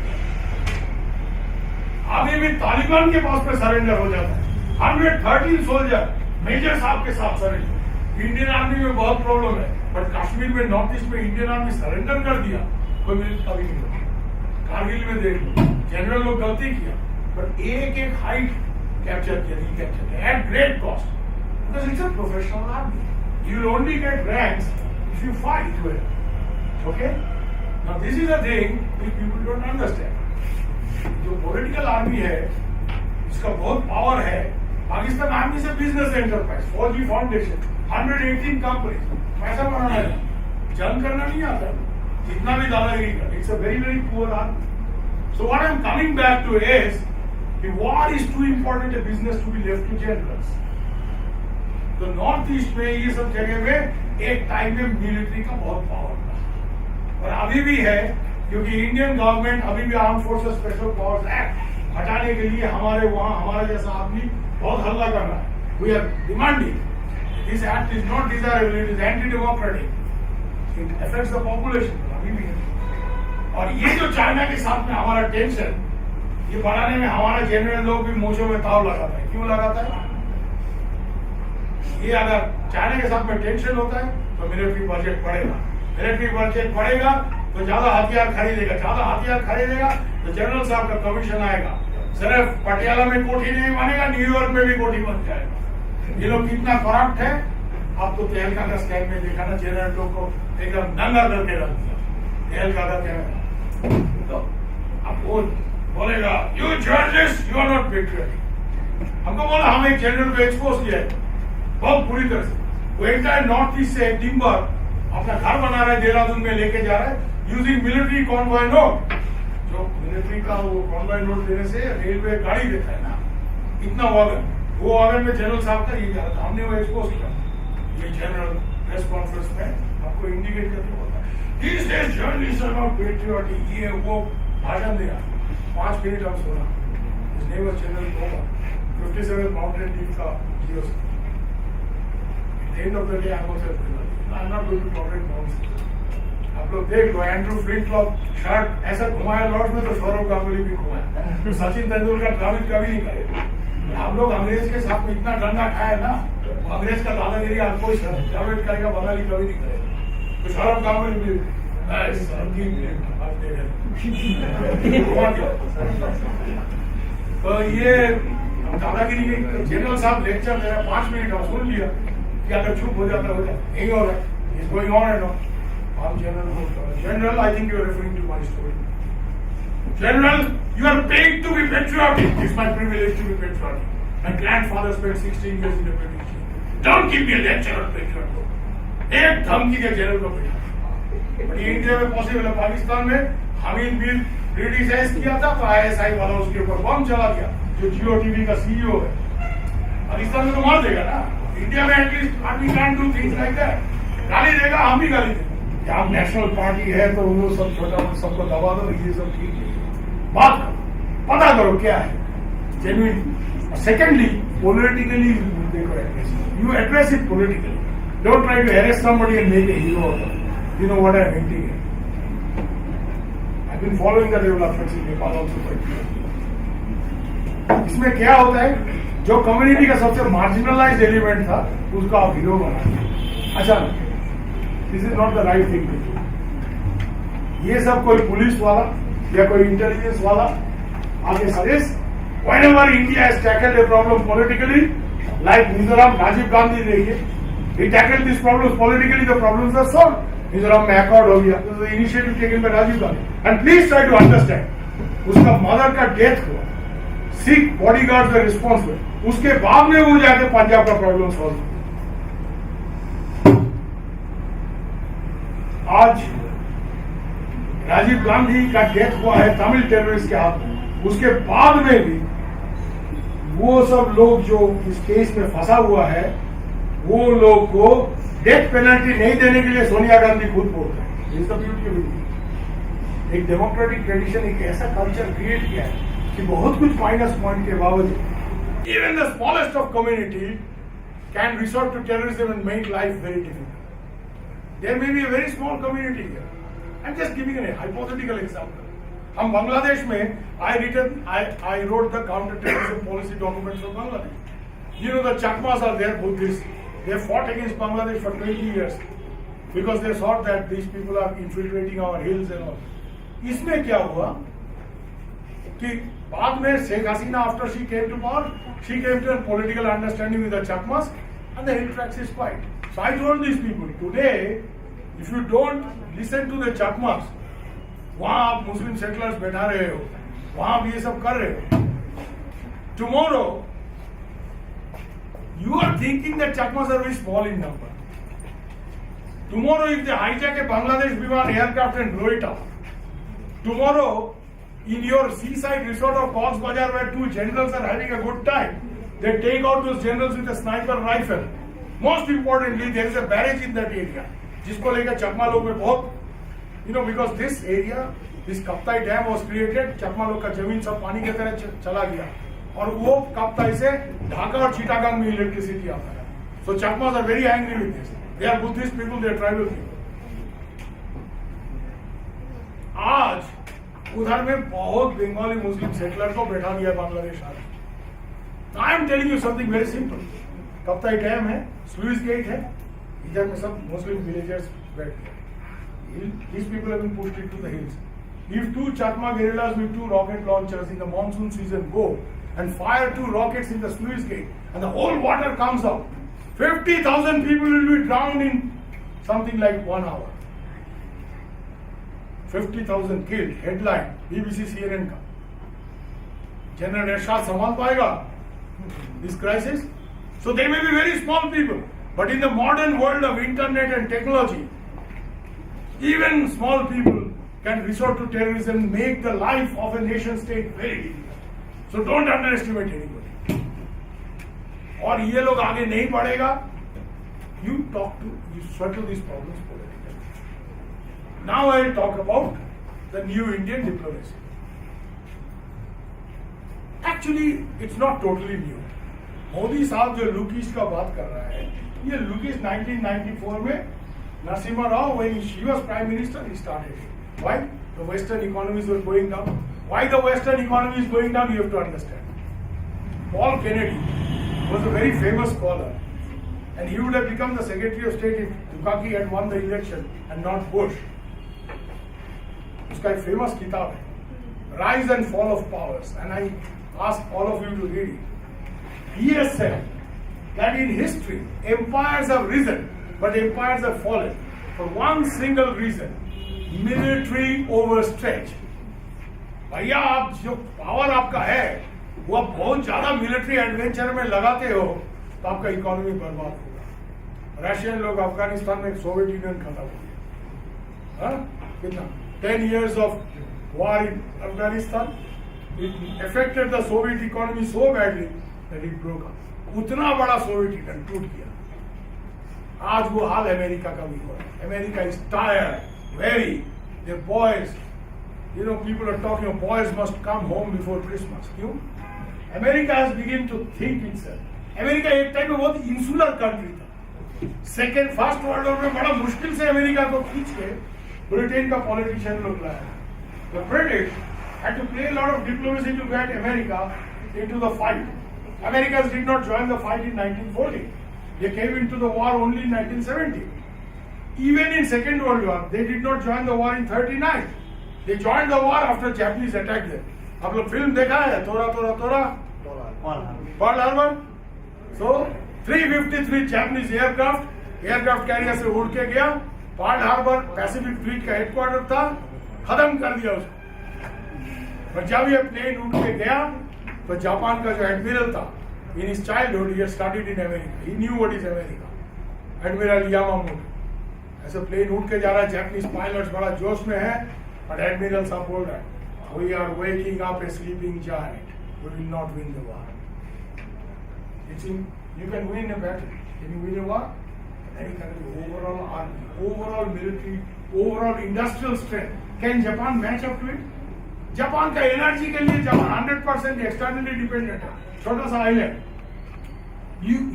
अभी भी तालिबान के पास में सरेंडर हो जाता है। 113 सोल्जर मेजर साहब के साथ सरेंडर। इंडियन आर्मी में बहुत प्रॉब्लम है, बट कश्मीर में, नॉर्थ ईस्ट में इंडियन आर्मी सरेंडर कर दिया, कोई मिनट कभी नहीं हुआ। कारगिल में देख लो, जनरल लोग गलती किया, बट एक हाइट कैप्चर किया, रिकैप्चर किया at great cost, because it's a professional army. You will only get ranks if you fight well, okay. Now this is a thing which people don't understand. जो political army है, इसका बहुत power है। Pakistan army से business enterprise, फौजी foundation, 118 company, पैसा बनाना है, जंग करना नहीं आता, जितना भी दादागिरी कर। It's a very very poor army. So what I am coming back to is the war is too important a business to be left to generals. तो नॉर्थ ईस्ट में ये सब जगह में एक टाइम में मिलिट्री का बहुत पावर था, और अभी भी है, क्योंकि इंडियन गवर्नमेंट अभी भी arm forces special powers act हटाने के लिए हमारे वहां हमारा जैसा आदमी बहुत हल्ला कर रहा है। We are demanding this act is not desirable, it is anti democratic, it affects the population. अभी भी है। और ये जो चाइना के साथ में हमारा टेंशन, ये बढ़ाने में हमारा जनरल लोग भी मोचों में ताव लगाता है। क्यों लगाता है? ये अगर चाइना के साथ में टेंशन होता है तो मिलिट्री बजट बढ़ेगा, मिलिट्री बजट बढ़ेगा तो ज्यादा हथियार खरीदेगा, ज्यादा हथियार खरीदेगा तो जनरल साहब का कमीशन आएगा। सिर्फ पटियाला में कोठी नहीं बनेगा, न्यूयॉर्क में भी कोठी बन जाएगा। ये लोग कितना करप्ट है, आप तो तेलका का स्कैम में देखा ना, जनरल लोग को एकदम नंगा करके रख दिया। तेलका का क्या है, तो अब वो बोलेगा you journalist you are not patriotic. हमको बोला हम एक जनरल को एक्सपोज किया है बहुत बुरी तरह से। वो एंटायर नॉर्थ ईस्ट से एक टिम्बर अपना घर बना रहा है, देहरादून में लेके जा रहा है यूजिंग मिलिट्री कॉन्वॉय नोट। जो मिलिट्री का वो कॉन्वॉय नोट देने से रेलवे गाड़ी देता है ना, इतना वागन, वो वागन में जनरल साहब का ये जा रहा था। हमने वो एक्सपोज किया, ये जनरल प्रेस कॉन्फ्रेंस में आपको इंडिकेट करके बोलता है these days journalists are not patriotic, ये वो भाषण दे रहा। 5 मिनट हम सुना, his name was General Toma, 57th Mountain Team का GOC। End of the day I'm also I'm not going to tolerate nonsense। आप लोग देख लो, एंड्रू फ्लिंटलॉक शर्ट ऐसा घुमाया लॉर्ड में, तो सौरव गांगुली भी घुमाया, तो सचिन तेंदुलकर ट्रैवल कभी नहीं करेगा। आप लोग अंग्रेज के साथ में इतना डंडा खाया ना, वो अंग्रेज का दादागिरी आप कोई ट्रैवल करेगा, बंगाली कभी नहीं करेगा। तो सौरव गांगुली भी तो ये दादागिरी नहीं। जनरल साहब लेक्चर मेरा 5 मिनट हम सुन लिया कि अगर चुप हो जाता हो जाए, यही हो रहा है, is going on and on. I'm General, I think you are referring to my story. General, you are paid to be patriotic. It's my privilege to be patriotic. My grandfather spent 16 years in the British. Don't give me a lecture on patriotism. एक धमकी के general को बैठा। But ये India में possible है, पाकिस्तान में Hamid bill criticise किया था तो ISI वाला उसके ऊपर बम चला दिया, जो जियो टीवी का CEO है। पाकिस्तान में तो मार देगा ना, इंडिया में at least army can do things like that. गाली देगा, हम भी गाली देंगे। क्या नेशनल पार्टी है तो वो सब छोटा मोटा सबको दबा दो, ये सब ठीक नहीं। बात करो, पता करो क्या है जेन्युइन। सेकेंडली, politically देखो, you address it politically. Don't try to harass somebody and make a hero of them. You know what I'm hinting at. I've been following the developments in Nepal also quite closely. इसमें क्या होता है, जो community का सबसे marginalised element था उसको आप हीरो बना दिए। अच्छा, this is not the right thing to do. ये सब कोई पुलिस वाला या कोई इंटेलिजेंस वाला आगे suggest, whenever India has tackled a problem politically, like Mizoram, Rajiv Gandhi देखिए, he tackled these problems politically, the problems are solved. Mizoram में accord हो गया, this is the initiative taken by Rajiv Gandhi. And please try to understand, उसका mother का death हुआ, Sikh bodyguard वे responsible, उसके बाद में वो जाके पंजाब का प्रॉब्लम सॉल्व। आज राजीव गांधी का डेथ हुआ है तमिल टेररिस्ट के हाथ में, उसके बाद में भी वो सब लोग जो इस केस में फंसा हुआ है, वो लोग को डेथ पेनल्टी नहीं देने के लिए सोनिया गांधी खुद बोलते हैं। इस ब्यूटी ऑफ एक डेमोक्रेटिक ट्रेडिशन, एक ऐसा कल्चर क्रिएट किया है कि बहुत कुछ माइनस पॉइंट के बावजूद even the smallest of community can resort to terrorism and make life very difficult. There may be a very small community here. I am just giving an hypothetical example. हम बांग्लादेश में I wrote the counter-terrorism policy document for Bangladesh. You know the Chakmas are there, Buddhists. They fought against Bangladesh for 20 years because they thought that these people are infiltrating our hills and all. इसमें क्या हुआ कि बाद में Sheikh Hasina, after she came to power, she came to a political understanding with the Chakmas and the hill tracts is quiet. So I told these people, today, if you don't listen to the Chakmas, वहां आप मुस्लिम settlers बैठा रहे हो, वहां भी ये सब कर रहे हो, tomorrow you are thinking that Chakmas are very small in number. Tomorrow if they hijack a Bangladesh Biman aircraft and blow it up, tomorrow in your seaside resort of Cox's Bazar where two generals are having a good time, they take out those generals with a sniper rifle. Most importantly, there is a barrage in that area, जिसको लेकर चकमा लोग में बहुत, because this area, this Kaptai Dam was created, चकमा लोग का जमीन सब पानी की तरह चला गया, और वो कप्ताई से ढाका और चिटागांग में इलेक्ट्रिसिटी आता है। So Chakmas are very angry with this. They are Buddhist people, they are tribal people. आज उधर में बहुत बंगाली मुस्लिम सेटलर को बैठा दिया बांग्लादेश आ रहा। I am telling you something very simple. Kaptai dam है, स्लूइस गेट है, इधर में सब मुस्लिम विलेजर्स बैठ गए। These people have been pushed into the hills. If two Chakma guerrillas with two rocket launchers in the monsoon season go and fire two rockets in the sluice gate and the whole water comes out, 50,000 people will be drowned in something like 1 hour. 50,000 killed, headline, BBC CNN का। General Ershad संभाल पाएगा this crisis? So they may be very small people, but in the modern world of internet and technology, even small people can resort to terrorism and make the life of a nation state very difficult. So don't underestimate anybody. और ये लोग आगे नहीं बढ़ेगा, you settle these problems politically. Now I will talk about the new Indian diplomacy. Actually, it's not totally new. Modi साहब जो लुकीज का बात कर रहा है, ये लुकीज 1994 में Narasimha Rao, when she was Prime Minister, he started it. Why? The Western economies were going down. Why the Western economy is going down, you have to understand. Paul Kennedy was a very famous scholar, and he would have become the Secretary of State if Dukaki had won the election and not Bush. उसका एक famous किताब है, Rise and Fall of Powers, and I ask all of you to read it. He has said that in history, empires have risen, but empires have fallen for one single reason: military overstretch. भैया आप जो power आपका है वो आप बहुत ज्यादा military adventure में लगाते हो तो आपका इकोनॉमी बर्बाद होगा। रशियन लोग अफगानिस्तान में सोवियत यूनियन खत्म हो गया, कितना 10 years of war in Afghanistan. It affected the Soviet economy so badly that it broke up. उतना बड़ा सोवियत यूनियन टूट गया. आज वो हाल अमेरिका का भी हो रहा है. America is tired, very. Their boys, you know, people are talking of boys must come home before Christmas. क्यों? America has begun to think itself. America एक टाइम में बहुत इंसुलर कंट्री था. फर्स्ट वर्ल्ड वॉर में बड़ा मुश्किल से America को खींच के ब्रिटेन का पॉलिटिशियन लोग लाया. The British had to play a lot of diplomacy to get America into the fight. Americans did not join the fight in 1940. They came into the war only in 1970. Even in Second World War, they did not join the war in 39. They joined the war after Japanese attacked them. आप लोग film देखा है तोरा तोरा तोरा Pearl Harbor. So 353 Japanese aircraft carrier से उड़ के गया. पर्ल हार्बर पैसिफिक फ्लीट का हेडक्वार्टर था. खत्म कर दिया उसको. पर जब ये प्लेन उड़ के गया तो जापान का जो एडमिरल था, in his childhood he had studied in America. He knew what is America. Admiral Yamamoto. ऐसे प्लेन उड़ के जा रहा है. जापानीज पायलट्स बड़ा जोश में है, but एडमिरल साहब बोल रहा है, we are waking up a sleeping giant. We will not win the war. It's in, you can win a battle. Can you win a war? America has overall army, overall military, overall industrial strength. Can Japan match up to it? Japan का energy के लिए Japan 100% externally dependent है. छोटा सा island.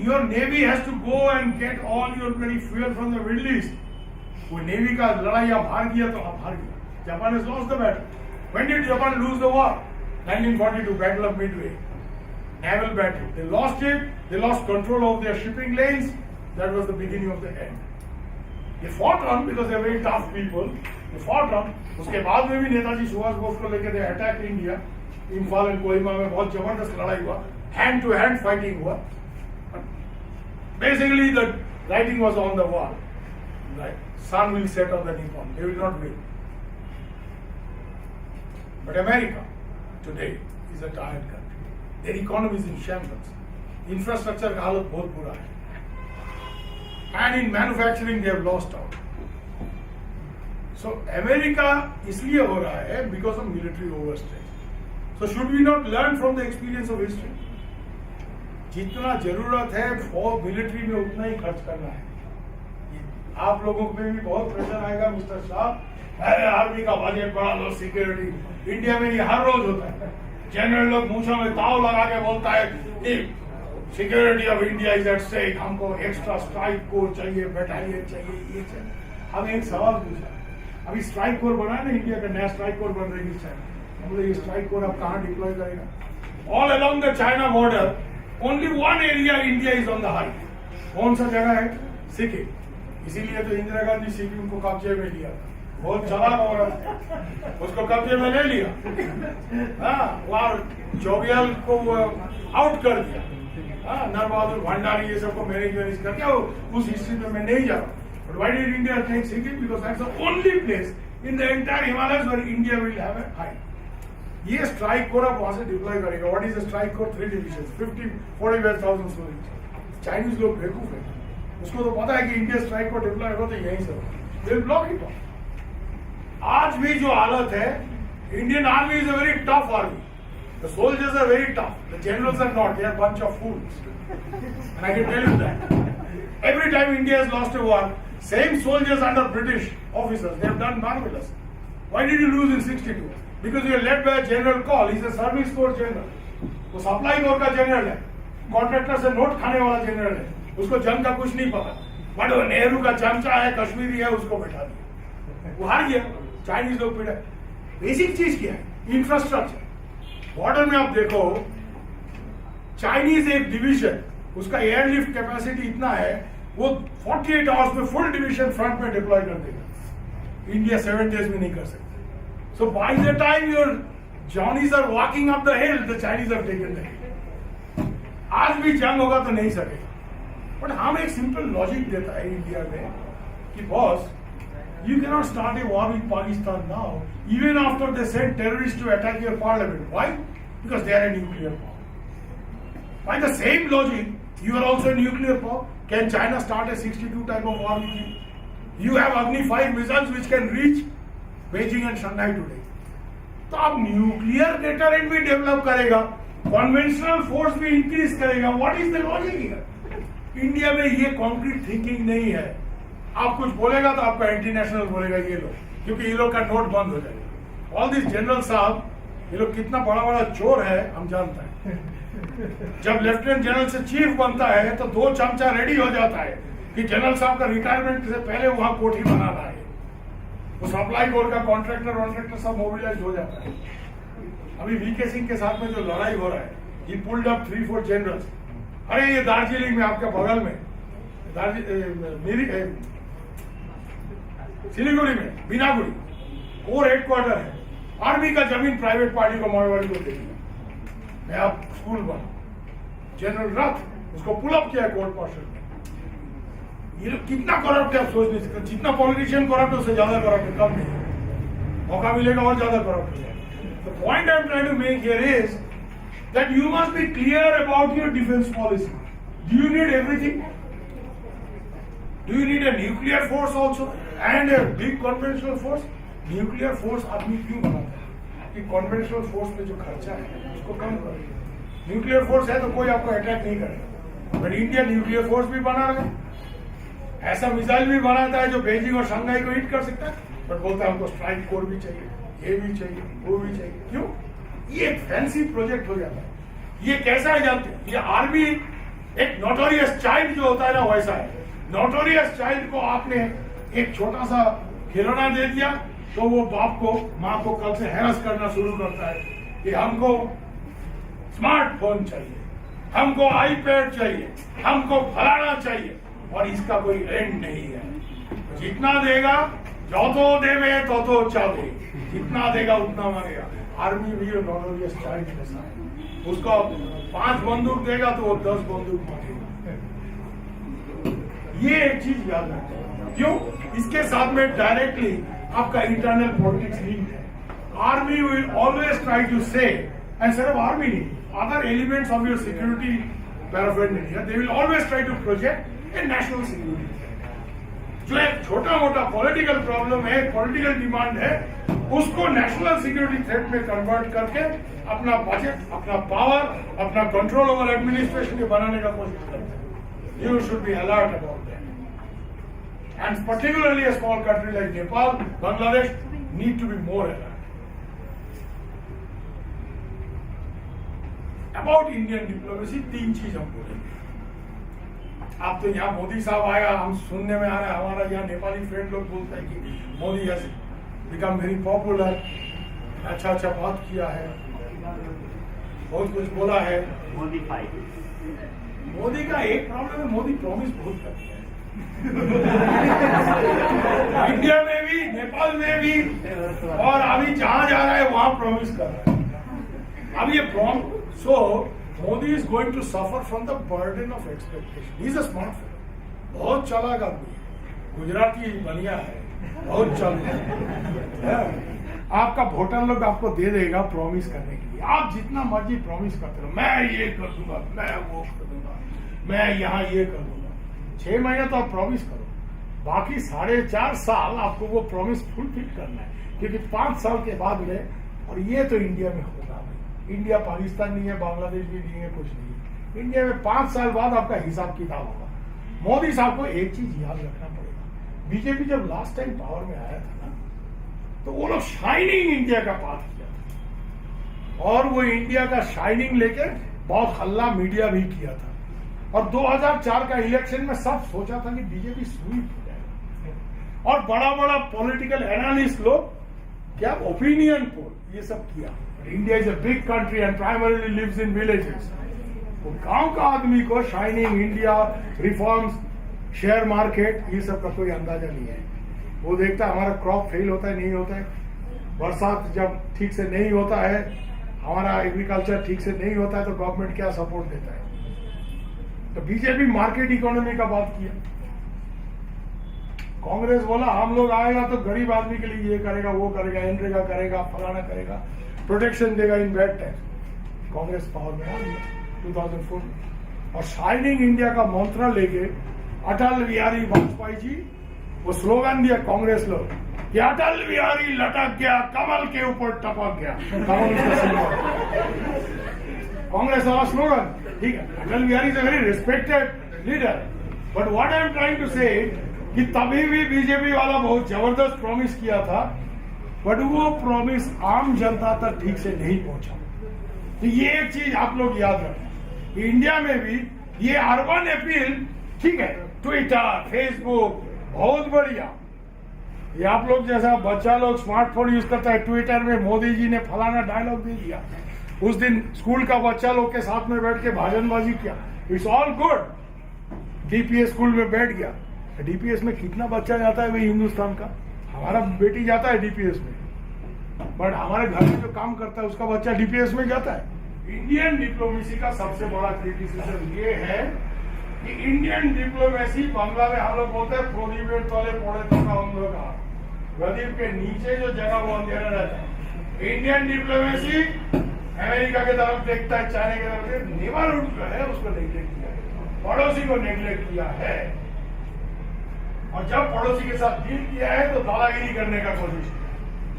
Your navy has to go and get all your bloody fuel from the Middle East. वो navy का लड़ाई आप हार गया तो आप हार गया. Japan has lost the battle. When did Japan lose the war? 1942 battle of Midway. naval battle. They lost it. They lost control of their shipping lanes. That was the beginning of the end. They fought on because they are very tough people. They fought on. उसके बाद में भी नेताजी सुभाष बोस को लेकर they attacked India. Imphal and Kohima में बहुत जबरदस्त लड़ाई हुआ. Hand to hand fighting हुआ. Basically the writing was on the wall. Right? Sun will set on the Nippon. They will not win. But America today is a tired country. Their economy is in shambles. Infrastructure का हालत बहुत बुरा है. And in manufacturing they have lost out. So America इसलिए हो रहा है because of military overstretch. So should we not learn from the experience of history? जितना जरूरत है फॉर मिलिट्री में उतना ही खर्च करना है. आप लोगों पे भी बहुत प्रेशर आएगा मिस्टर शाह. अरे आर्मी का बजट बढ़ा लो, सिक्योरिटी. इंडिया में ये हर रोज होता है. जनरल लोग मूंछों में ताव लगा के बोलता है security of India is at stake. हमको एक्स्ट्रा स्ट्राइक कोर चाहिए, बटालियन चाहिए, ये चाहिए. हम एक सवाल पूछा, अभी स्ट्राइक कोर बना है ना, इंडिया का नया स्ट्राइक कोर बन रही है. हम लोग ये स्ट्राइक कोर आप कहाँ डिप्लॉय करेगा? All along the China border only one area India is on the high. कौन सा जगह है? सिक्किम. इसीलिए तो इंदिरा गांधी सिक्किम को कब्जे में लिया. बहुत चालाक औरत है, उसको कब्जे में ले लिया. हाँ, वहाँ जोगियाल को आउट कर दिया. हाँ, नरबहादुर भंडारी ये सबको मैनेज करके उस हिस्ट्री में मैं नहीं जा रहा. But why did India take Sikkim? Because that's the only place in the entire Himalayas where India will have a high. ये स्ट्राइक कोर आप वहां से डिप्लॉय करेगा. What is strike corps? 3 division, 45,000 soldiers. Chinese लोग बेवकूफ है, उसको तो पता है कि इंडिया स्ट्राइक कोर डिप्लॉय होगा तो यहीं से दे विल ब्लॉक इट. आज भी जो हालत है, Indian army is a very tough army. The soldiers are very tough. The generals are not. They are bunch of fools. And I can tell you that. Every time India has lost a war, same soldiers under British officers, they have done marvelous. Why did you lose in 62? Because you are led by a general call. He is a service corps general. वो supply core का general है. Contractor से note खाने वाला general है. उसको जंग का कुछ नहीं पता. बट वो नेहरू का चमचा है, कश्मीरी है, उसको बैठा दिया. वो हार गया. चाइनीज लोग पीड़ा. बेसिक चीज क्या है? इंफ्रास्ट्रक्चर. बॉर्डर में आप देखो, चाइनीज एक डिवीजन, उसका एयरलिफ्ट कैपेसिटी इतना है, वो 48 आवर्स में फुल डिवीजन फ्रंट में डिप्लॉय कर देगा. इंडिया 7 डेज में नहीं कर सकती. So by the time your Johnnies are walking up the hill, the Chinese have taken the hill. आज भी जंग होगा तो नहीं सकेगा. बट हम एक सिंपल लॉजिक देता है इंडिया में कि boss, you cannot start a war with Pakistan now, even after they send terrorists to attack your parliament. Why? Because they are a nuclear power. By the same logic, you are also a nuclear power. Can China start a 62 type of war with you? You have Agni 5 missiles which can reach Beijing and Shanghai today. तो अब nuclear deterrent भी develop करेगा, conventional force भी increase करेगा। What is the logic here? India में ये concrete thinking नहीं है। आप कुछ बोलेगा तो आपका एंटी नेशनल बोलेगा ये लोग, क्योंकि ये लोग का नोट बंद हो जाएगा। ऑल दिस जनरल साहब, ये लोग कितना बड़ा बड़ा चोर है हम जानते हैं। जब लेफ्टिनेंट जनरल से चीफ बनता है तो 2 चमचा रेडी हो जाता है कि जनरल साहब का रिटायरमेंट से पहले वहां कोठी बनाना है। वो सप्लाई बोर्ड का कॉन्ट्रैक्टर सब मोबिलाइज हो जाता है। अभी वीके सिंह के साथ में जो लड़ाई हो रहा है, ये पुल्ड अप 3-4 जनरल्स। अरे ये दार्जिलिंग में आपके बगल में सिलीगुड़ी में बीनागुड़ी कोर हेडक्वार्टर है। आर्मी का जमीन प्राइवेट पार्टी को मारवाड़ी को दे दिया। मैं आप स्कूल बना जनरल रथ उसको पुल अप किया कोर्ट मार्शल में। ये लोग कितना करप्ट है आप सोच नहीं सकते। जितना पॉलिटिशियन करप्ट है उससे ज्यादा करप्ट है, कम नहीं। मौका मिलेगा और ज्यादा करप्ट हो जाएगा। The point I'm trying to make here is that you must be clear about your defense policy. Do you need everything? Do you need a nuclear force also and a big conventional force? Nuclear force आदमी क्यों बनाता है कि conventional force पे जो खर्चा है उसको कम करें। न्यूक्लियर फोर्स है तो कोई आपको अटैक नहीं करेगा। बट इंडिया न्यूक्लियर फोर्स भी बना रहा है, ऐसा मिसाइल भी बनाता है जो बेजिंग और शंघाई को हिट कर सकता है। बट बोलता है हमको स्ट्राइक कोर भी चाहिए, ये भी चाहिए, वो भी चाहिए। क्यों? ये एक फैंसी प्रोजेक्ट हो जाता है। ये कैसा है जानते हैं? ये आर्मी एक नोटोरियस चाइल्ड जो होता है ना वैसा है। नोटोरियस चाइल्ड को आपने एक छोटा सा खिलौना दे दिया तो वो बाप को माँ को कल से हैरस करना शुरू करता है कि हमको स्मार्टफोन चाहिए, हमको आईपैड चाहिए, हमको फलाना चाहिए, और इसका कोई एंड नहीं है। जितना देगा जो तो देवे तो चाहे, जितना देगा उतना मांगेगा। आर्मी भी नोटोरियस चाइल्ड जैसा है। उसको 5 बंदूक देगा तो वो 10 बंदूक मांगेगा। ये एक चीज याद रखना। क्यों? इसके साथ में डायरेक्टली आपका इंटरनल पॉलिटिक्स लिंक है। Army will always try to say, and सिर्फ आर्मी नहीं, other elements of your security paraphernalia, they will always try to project a national security. जो एक छोटा मोटा पॉलिटिकल प्रॉब्लम है, पॉलिटिकल डिमांड है, उसको नेशनल सिक्योरिटी थ्रेट में कन्वर्ट करके अपना बजट, अपना पावर, अपना कंट्रोल ओवर एडमिनिस्ट्रेशन के बनाने का कोशिश करते हैं। You should be alert about that. And particularly a small country like Nepal, Bangladesh need to be more alert. About Indian diplomacy, 3 चीज हम बोलेंगे। आप तो यहाँ मोदी साहब आया, हम सुनने में आ रहा है, हमारा यहाँ नेपाली फ्रेंड लोग बोलते हैं कि Modi has become very popular, अच्छा अच्छा बात किया है, बहुत कुछ बोला है। मोदी का एक प्रॉब्लम है, मोदी प्रॉमिस बहुत करता है। इंडिया में भी, नेपाल में भी, और अभी जहां जा रहा है वहां प्रॉमिस कर रहा है। अब ये so Modi is going to suffer from the burden of expectation. He is a smart fellow, बहुत चालाक आदमी है, गुजराती बनिया है, बहुत चालाक है। आपका वोटर लोग आपको दे देगा प्रॉमिस करने के लिए। आप जितना मर्जी प्रॉमिस करते रहो, मैं ये कर दूंगा, मैं वो कर दूंगा, मैं यहाँ ये कर दूंगा। 6 महीने तो आप प्रॉमिस करो, बाकी 4.5 साल आपको वो प्रॉमिस फुलफिल करना है, क्योंकि 5 साल के बाद में, और ये तो इंडिया में होगा नहीं। इंडिया पाकिस्तान नहीं है, बांग्लादेश भी नहीं है, कुछ नहीं है। इंडिया में 5 साल बाद आपका हिसाब किताब होगा। मोदी साहब को एक चीज याद रखना पड़ेगा, बीजेपी जब लास्ट टाइम पावर में आया था ना, तो वो लोग शाइनिंग इंडिया का बात किया था, और वो इंडिया का शाइनिंग लेकर बहुत हल्ला मीडिया भी किया था। और 2004 का इलेक्शन में सब सोचा था कि बीजेपी स्वीप हो जाएगा, और बड़ा बड़ा पॉलिटिकल एनालिस्ट लोग क्या ओपिनियन पोल ये सब किया। India is a big country and primarily lives in villages. वो गांव का आदमी को shining India, reforms, share market, ये सब का कोई अंदाजा नहीं है। वो देखता है हमारा क्रॉप फेल होता है, नहीं होता है, बरसात जब ठीक से नहीं होता है, हमारा एग्रीकल्चर ठीक से नहीं होता है, तो गवर्नमेंट क्या सपोर्ट देता है। तो बीजेपी मार्केट इकोनॉमी का बात किया, कांग्रेस बोला हम लोग आएगा तो गरीब आदमी के लिए ये करेगा, वो करेगा, एनरेगा करेगा, फलाना करेगा, प्रोटेक्शन देगा in bad time. Congress power में आ गया 2004 में, और शाइनिंग इंडिया का मंत्र लेके अटल बिहारी वाजपेयी जी वो स्लोगन दिया कांग्रेस लोग कि अटल बिहारी लटक गया, कमल के ऊपर टपक गया। कमल उसका सिंबल, कांग्रेस वाला स्लोगन, ठीक है। Atal Bihari is a very respected leader, but what I am trying to say कि तभी भी बीजेपी वाला बहुत जबरदस्त प्रॉमिस किया था, बट वो प्रॉमिस आम जनता तक ठीक से नहीं पहुंचा। तो ये एक चीज आप लोग याद रखें, इंडिया में भी ये अर्बन अपील, ठीक है, ट्विटर, फेसबुक बहुत बढ़िया। ये आप लोग जैसा बच्चा लोग स्मार्टफोन यूज करता है, ट्विटर में मोदी जी ने फलाना डायलॉग दे दिया, उस दिन स्कूल का बच्चा लोग के साथ में बैठ के भाषणबाजी किया, it's all good. DPS school में बैठ गया, डीपीएस में कितना बच्चा जाता है भाई हिंदुस्तान का? हमारा बेटी जाता है डीपीएस में, बट हमारे घर में जो काम करता है उसका बच्चा डीपीएस में जाता है। इंडियन डिप्लोमेसी का सबसे बड़ा क्रिटिसिज्म ये है कि इंडियन डिप्लोमेसी, बांग्ला में हम लोग बोलते हैं प्रोहिबिट तले पड़े तो का अंधकार, गरीब के नीचे जो जगह वो अंधेरा रहता है। इंडियन डिप्लोमेसी अमेरिका की तरफ देखता है, चाइना की तरफ नेबरहुड जो है उसको नेग्लेक्ट किया है, पड़ोसी को नेग्लेक्ट किया है, और जब पड़ोसी के साथ डील किया है तो दादागिरी करने का कोशिश किया।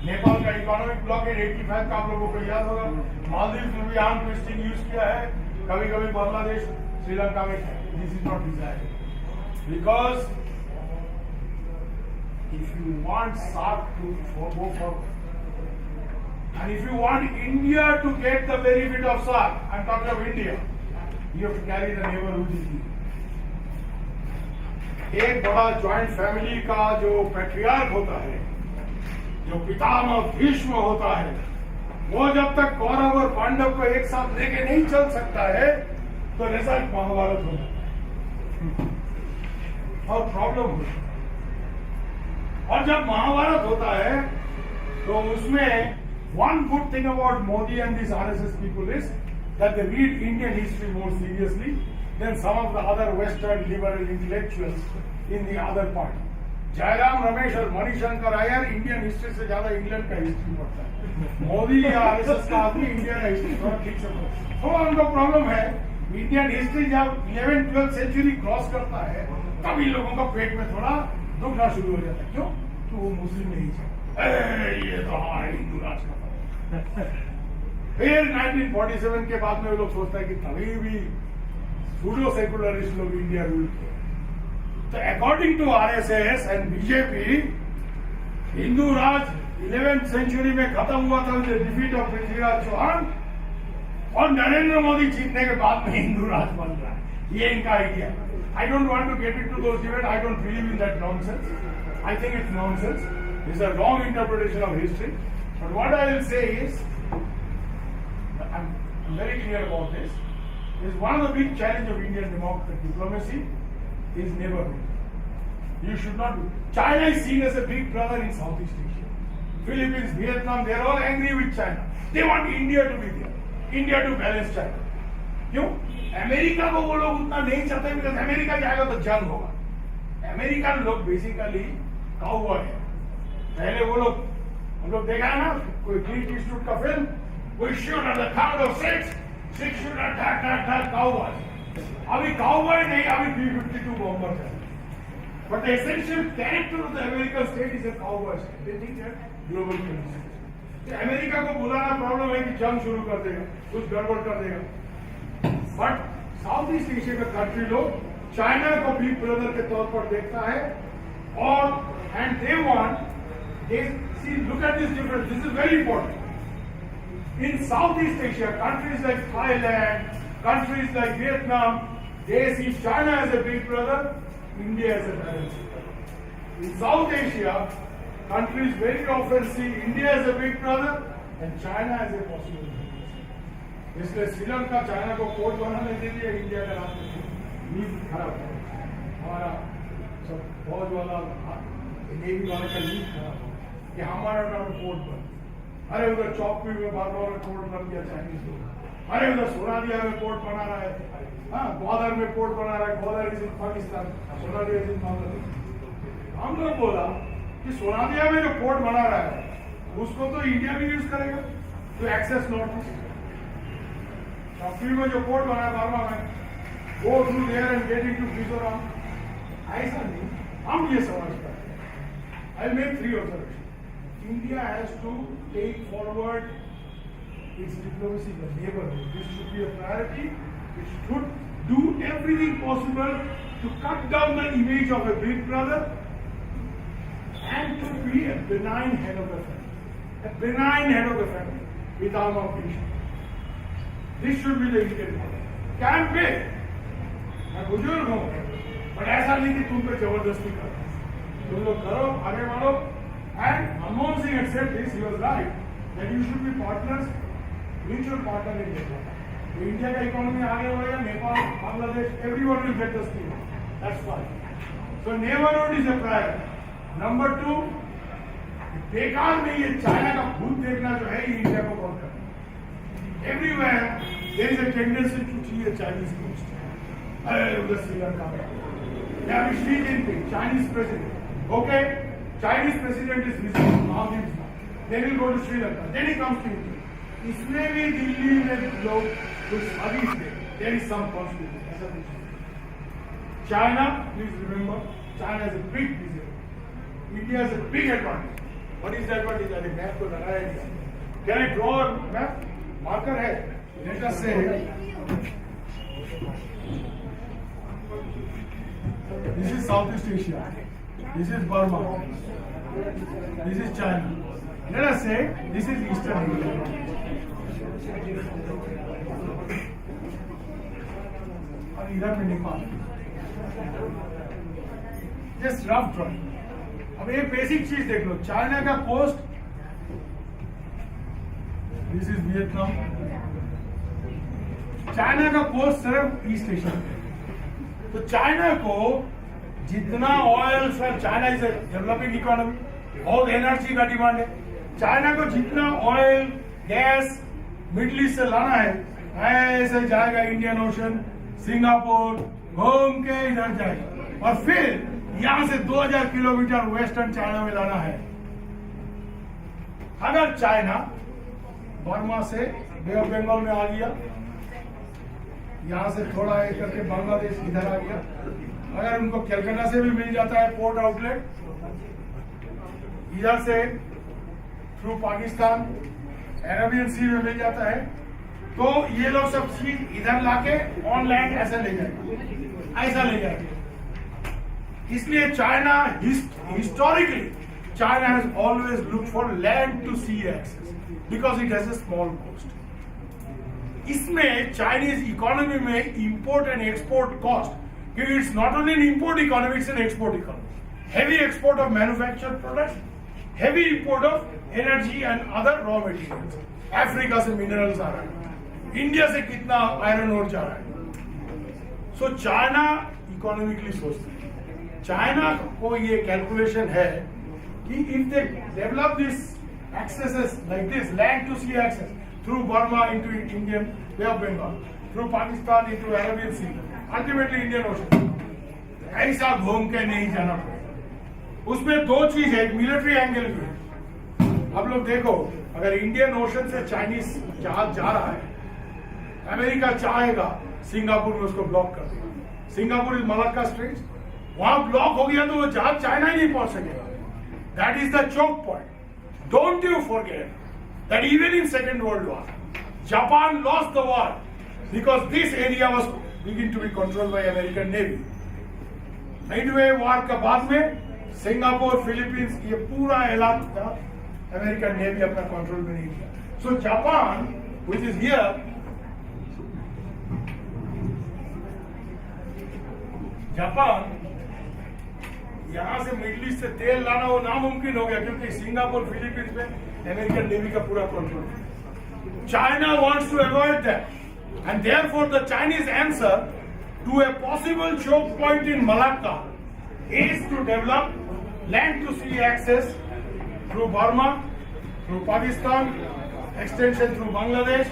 नेपाल का इकोनॉमिक ब्लॉकेड 85 का आप लोगों को याद होगा, मालदीव में भी आर्म ट्विस्टिंग यूज किया है, कभी कभी बांग्लादेश श्रीलंका में है। This is not desire because if you want SAARC to go forward, and if you want India to get the benefit of SAARC, I'm talking of India, you have to carry the neighborhood issue. एक बड़ा joint family का जो patriarch होता है, जो पितामह भीष्म होता है, वो जब तक कौरव और पांडव को एक साथ लेके नहीं चल सकता है तो रिजल्ट महाभारत हो जाता है और प्रॉब्लम होती है। और जब महाभारत होता है तो उसमें one good thing about Modi and this RSS people is that they read Indian history more seriously than some of the other western liberal intellectuals in the other part. Jairam Ramesh और मणिशंकर अय्यर इंडियन हिस्ट्री से ज्यादा इंग्लैंड का history पढ़ता है। मोदी या RSS का आदमी Indian का हिस्ट्री थोड़ा ठीक से पढ़ता। थोड़ा उनको प्रॉब्लम है, इंडियन हिस्ट्री जब 11th-12th सेंचुरी क्रॉस करता है तब इन लोगों का पेट में थोड़ा दुखना शुरू हो जाता है। क्यों? तो वो मुस्लिम नहीं है, ये तो हमारा हिंदू राज का। फिर 1947 के बाद में वो लोग सोचता है कि तभी भी सूडो सेकुलरिस्ट लोग इंडिया रूल किया। तो according to RSS and BJP, Hindu Raj 11th century में खत्म हुआ था with defeat of Prithviraj Chauhan, और नरेंद्र मोदी जीतने के बाद में हिंदू राज बन रहा है। ये इनका idea. I don't want to get into those debates. I don't believe in that nonsense. I think it's nonsense. It's a wrong interpretation of history. But what I will say is, I'm very clear about this, is one of the big challenges of Indian diplomacy is neighborhood. You should not do. China is seen as a big brother in Southeast Asia. Philippines, Vietnam, they are all angry with China. They want India to be there. India to balance China. क्यों? America को वो लोग उतना नहीं चाहते, because America जाएगा तो जंग होगा। अमेरिकन लोग बेसिकली काउबॉय है। पहले वो लोग, हम लोग देखा है ना, कोई क्लिंट ईस्टवुड का फिल्म, कोई shoot at the count of 6 shoot attack cowboy. अभी काउबॉय नहीं, अभी B-52 बॉम्बर है। But the essential character of the American state is a cowboy state. They think that global policy. America को बुलाना problem है कि जंग शुरू कर देगा, कुछ गड़बड़ कर देगा। बट साउथ ईस्ट एशिया का कंट्री लोग चाइना को बिग ब्रदर के तौर पर देखता है, और and they want, they see, look at this difference, this is very important. In South east Asia countries like Thailand, countries like Vietnam, they see China as a big brother, India as a balance. In South Asia countries very often see India as a big brother and China as a possible brother. इसलिए Sri Lanka China को court बनाने के लिए India का रास्ते नींव खराब हो, हमारा सब फौज वाला नेवी वाला का नींव खराब हो कि हमारा नाम कोर्ट बन। अरे उधर चौपी में बार-बार कोर्ट बन गया चाइनीज लोग, अरे उधर सोनादिया में कोर्ट बना रहा है, हाँ ग्वादर में कोर्ट बना रहा है, Gwadar is in Pakistan, Sonadia is in Bangladesh. हम लोग बोला कि सोनादिया में जो पोर्ट बना रहा है उसको तो इंडिया भी यूज करेगा तो एक्सेस नॉर्थ ईस्ट। चौकी में जो पोर्ट बना है बर्मा में, go through their and get into Mizoram, ऐसा नहीं। हम ये समझते हैं I'll make three observations. India has to take forward its diplomacy in the neighborhood. This should be a priority. It should do everything possible to cut down the image of a big brother and to be a benign head of the family. A benign head of the family with arm of nation. This should be the Indian model. Can be. मैं बुजुर्ग हूँ, but ऐसा नहीं कि तुम पे जबरदस्ती करो. तुम लोग करो, आगे बढ़ो. And Manmohan Singh had said this, he was right, that you should be partners, mutual partner in development. तो इंडिया का इकोनॉमी आगे बढ़ेगा, Nepal, Bangladesh, everyone will get the scheme. That's fine. So neighborhood is a priority. Number two, बेकार में ये China का भूत देखना जो है ये इंडिया को बहुत करना. Everywhere there is a tendency to see a Chinese ghost. उधर श्रीलंका में. Yeah, Xi Jinping, Chinese president. Okay, Chinese president is visiting Maldives now. Then he'll go to Sri Lanka. Then he comes to India. इसमें भी दिल्ली में लोग कुछ अभी से there is some possibility. ऐसा कुछ नहीं. China, please remember, China has a big vision. India has a big advantage. What is the advantage? अरे मैप तो लगाया नहीं. Can I draw a map? Marker है. Let us say this is Southeast Asia. This is Burma. This is China. Let us say this is Eastern India. और इधर में Nepal. Just rough drawing. अब एक बेसिक चीज देख लो. चाइना का coast. This is Vietnam. China का कोस्ट सिर्फ ईस्ट एशिया. तो चाइना को जितना oil, sir China is developing economy, बहुत एनर्जी का डिमांड है. चाइना को जितना ऑयल, गैस मिडिल ईस्ट से लाना है, ऐसे जाएगा इंडियन ओशन, सिंगापुर, घूम के इधर जाएगा और फिर यहां से 2000 किलोमीटर वेस्टर्न चाइना में लाना है. अगर चाइना बर्मा से बे ऑफ बंगाल में आ गया, यहां से थोड़ा एक करके बांग्लादेश इधर आ गया, अगर उनको कलकत्ता से भी मिल जाता है पोर्ट आउटलेट, इधर से थ्रू पाकिस्तान अरेबियन सी में मिल जाता है, तो ये लोग सब चीज इधर लाके ऑन लैंड ऐसा ले जाएंगे, ऐसा ले जाएंगे. इसलिए China historically China has always look for land to sea access because it has a small coast. इसमें चाइनीज इकोनॉमी में इंपोर्ट एंड एक्सपोर्ट कॉस्ट, क्योंकि it's not only an import economy, it's an export economy. Heavy export of manufactured products, heavy import of energy and other raw materials. Africa से minerals आ रहा है, India से कितना iron ore जा रहा है. सो चाइना इकोनॉमिकली सोचती है. चाइना को ये कैलकुलेशन है कि if they develop this accesses like this, land to sea access through Burma into Indian Bay of Bengal, through Pakistan into Arabian Sea, ultimately Indian Ocean, ऐसा घूम के नहीं जाना पड़ेगा. उसमें दो चीज है, एक मिलिट्री एंगल भी है. अब लोग देखो, अगर इंडियन ओशन से चाइनीज जहाज जा रहा है, अमेरिका चाहेगा सिंगापुर में उसको ब्लॉक कर देगा. सिंगापुर इज मलाक्का स्ट्रेट, वहां ब्लॉक हो गया तो वो जहाज चाइना ही नहीं पहुंच सकेगा. That is the choke point. Don't you forget that even in Second World War, Japan lost the war because this area was beginning to be controlled by American Navy. Midway war के बाद में Singapore, Philippines, ये पूरा इलाका American navy अपना control में नहीं किया. So Japan, which is here, Japan यहां से मिडिल ईस्ट से तेल लाना वो नामुमकिन हो गया क्योंकि सिंगापुर, फिलीपींस में अमेरिकन नेवी का पूरा कंट्रोल है. China wants to avoid that and therefore the Chinese answer to a possible choke point in Malacca is to develop land to sea access through Burma, through Pakistan, extension through Bangladesh,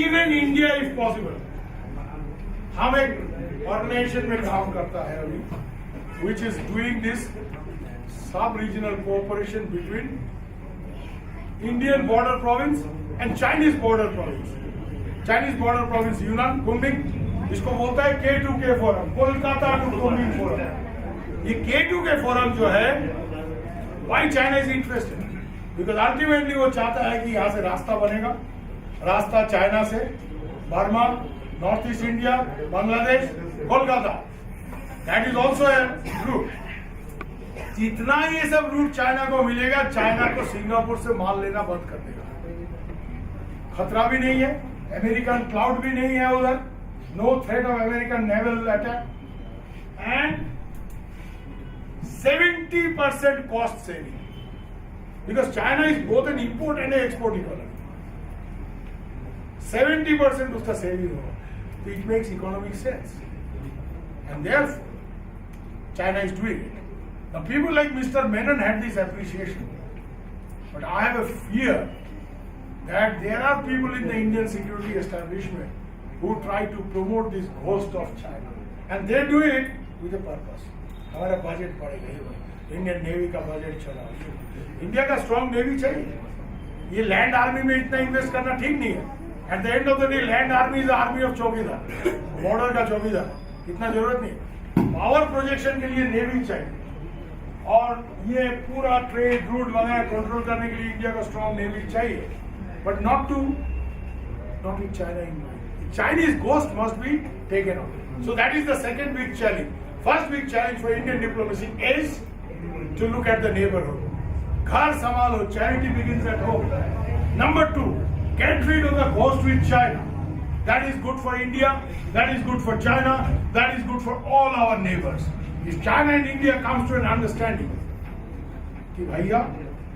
even India if possible. हम एक organisation में काम करता है अभी which is doing this sub-regional cooperation between Indian border province and Chinese border province. Chinese border province Yunnan, Kunming, इसको बोलता है K2K forum, Kolkata to Kunming forum. ये K2K फोरम जो है Why China is interested? Because ultimately वो चाहता है कि यहाँ से रास्ता बनेगा, रास्ता चाइना से Burma, north east India, Bangladesh, Kolkata. That is also a route. जितना ये सब रूट चाइना को मिलेगा, चाइना को सिंगापुर से माल लेना बंद कर देगा. खतरा भी नहीं है, अमेरिकन क्लाउड भी नहीं है उधर, no threat of American naval attack, and 70% cost saving. Because China is both an import and an export economy. 70% उसका saving होगा. So it makes economic sense. And therefore, China is doing it. Now people like Mr. Menon had this appreciation. But I have a fear that there are people in the Indian security establishment who try to promote this ghost of China. And they do it with a purpose. हमारा budget बढ़ेगा, Indian navy का budget चला, India का strong navy चाहिए. ये land army में इतना invest करना ठीक नहीं है. At the end of the day land army is army of चौकीदार, बॉर्डर का चौकीदार. इतना जरूरत नहीं. पावर प्रोजेक्शन के लिए नेवी चाहिए, और ये पूरा ट्रेड रूट वगैरह कंट्रोल करने के लिए इंडिया का स्ट्रॉन्ग नेवी चाहिए. But not with China in mind. Chinese ghost must be taken out. So that is the second big challenge. First big challenge for Indian diplomacy is to look at the neighborhood. Ghar samalo, charity begins at home. Number 2, get rid of the ghost with China. That is good for India, that is good for China, that is good for all our neighbors. If China and India comes to an understanding कि भैया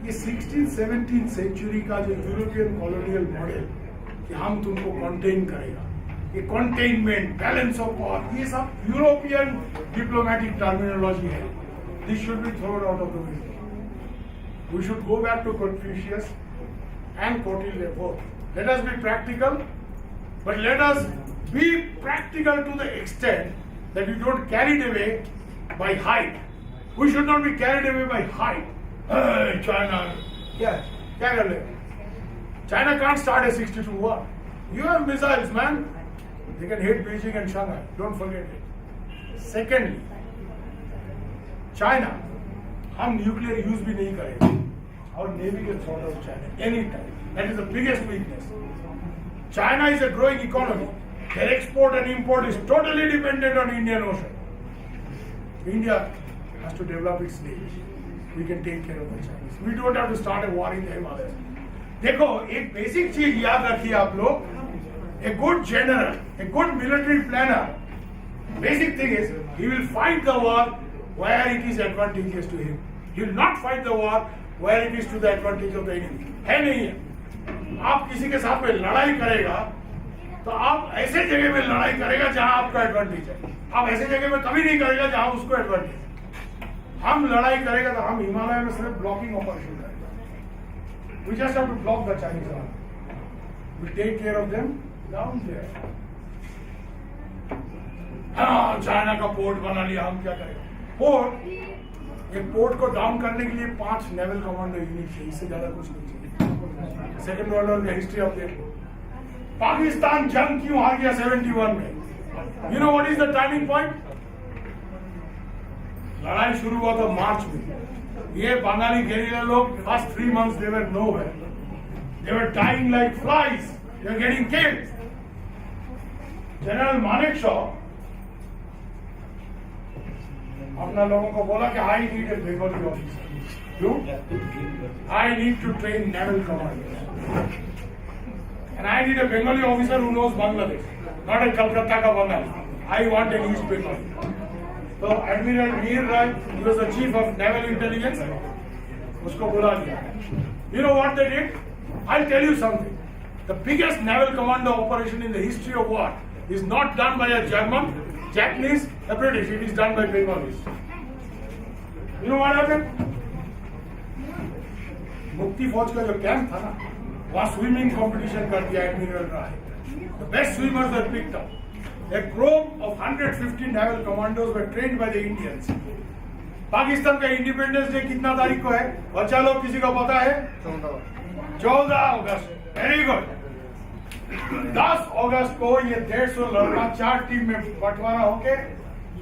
ये 16th-17th century का जो European colonial model कि हम तुमको contain करेगा, ये कंटेनमेंट, बैलेंस ऑफ पावर, ये सब यूरोपियन डिप्लोमेटिक टर्मिनोलॉजी है. This should be thrown out of the window. We should go back to Confucius and Kautilya both. Let us be practical, but let us be practical to the extent that you don't carried away by height. We should not be carried away by height. China क्या कर ले? China can't start a 62 war. You have missiles, man. They can hit Beijing and Shanghai. Don't forget it. Secondly, China, हम nuclear use भी नहीं करेंगे. Our navy can sort out China anytime. That is the biggest weakness. China is a growing economy. Their export and import is totally dependent on Indian Ocean. India has to develop its navy. We can take care of the Chinese. We don't have to start a war in the Himalayas. देखो, एक basic चीज याद रखिए आप लोग. A good general, a good military planner, basic thing is he will fight the war where it is advantageous to him. He will not fight the war where it is to the advantage of the enemy. है नहीं है. आप किसी के साथ में लड़ाई करेगा तो आप ऐसे जगह में लड़ाई करेगा जहां आपका एडवांटेज है. आप ऐसे जगह में कभी नहीं करेगा जहां उसको एडवांटेज है. हम लड़ाई करेगा तो हम हिमालय में सिर्फ ब्लॉकिंग ऑपरेशन करेंगे. We just have to block the Chinese army. We take care of them down there. हाँ, चाइना का पोर्ट बना लिया, हम क्या करेंगे? पोर्ट, एक पोर्ट को डाउन करने के लिए 5 नेवल कमांडो यूनिट चाहिए, इससे ज्यादा कुछ नहीं चाहिए. सेकेंड वर्ल्ड वॉर में हिस्ट्री ऑफ इट. पाकिस्तान जंग क्यों हार गया 71 में? You know what is the turning point? लड़ाई शुरू हुआ था मार्च में. ये बंगाली गेरिला लोग first 3 months they were nowhere. They were dying like flies. They were getting killed. General Manekshaw अपना लोगों को बोला कि I need a Bengali officer. क्यों? I need to train naval commanders and I need a Bengali officer who knows Bangladesh, not a Calcutta का Bengali. I want an east Bengali. तो admiral Mir Roy, he was the chief of naval intelligence, उसको बुला लिया. You know what they did? I tell you something. The biggest naval commando operation in the history of war is not done by a German, Japanese, a British. It is done by Bengalis. You know what happened? मुक्ति फौज का जो camp था ना, वहाँ swimming competition कर दिया admiral Roy. The best swimmers were picked up. A group of 150 naval commandos were trained by the Indians. Pakistan का इंडिपेंडेंस डे कितना तारीख को है? बच्चा लोग किसी को पता है? 14 अगस्त. Very good. 10 अगस्त को ये 150 लड़का 4 टीम में बंटवारा होके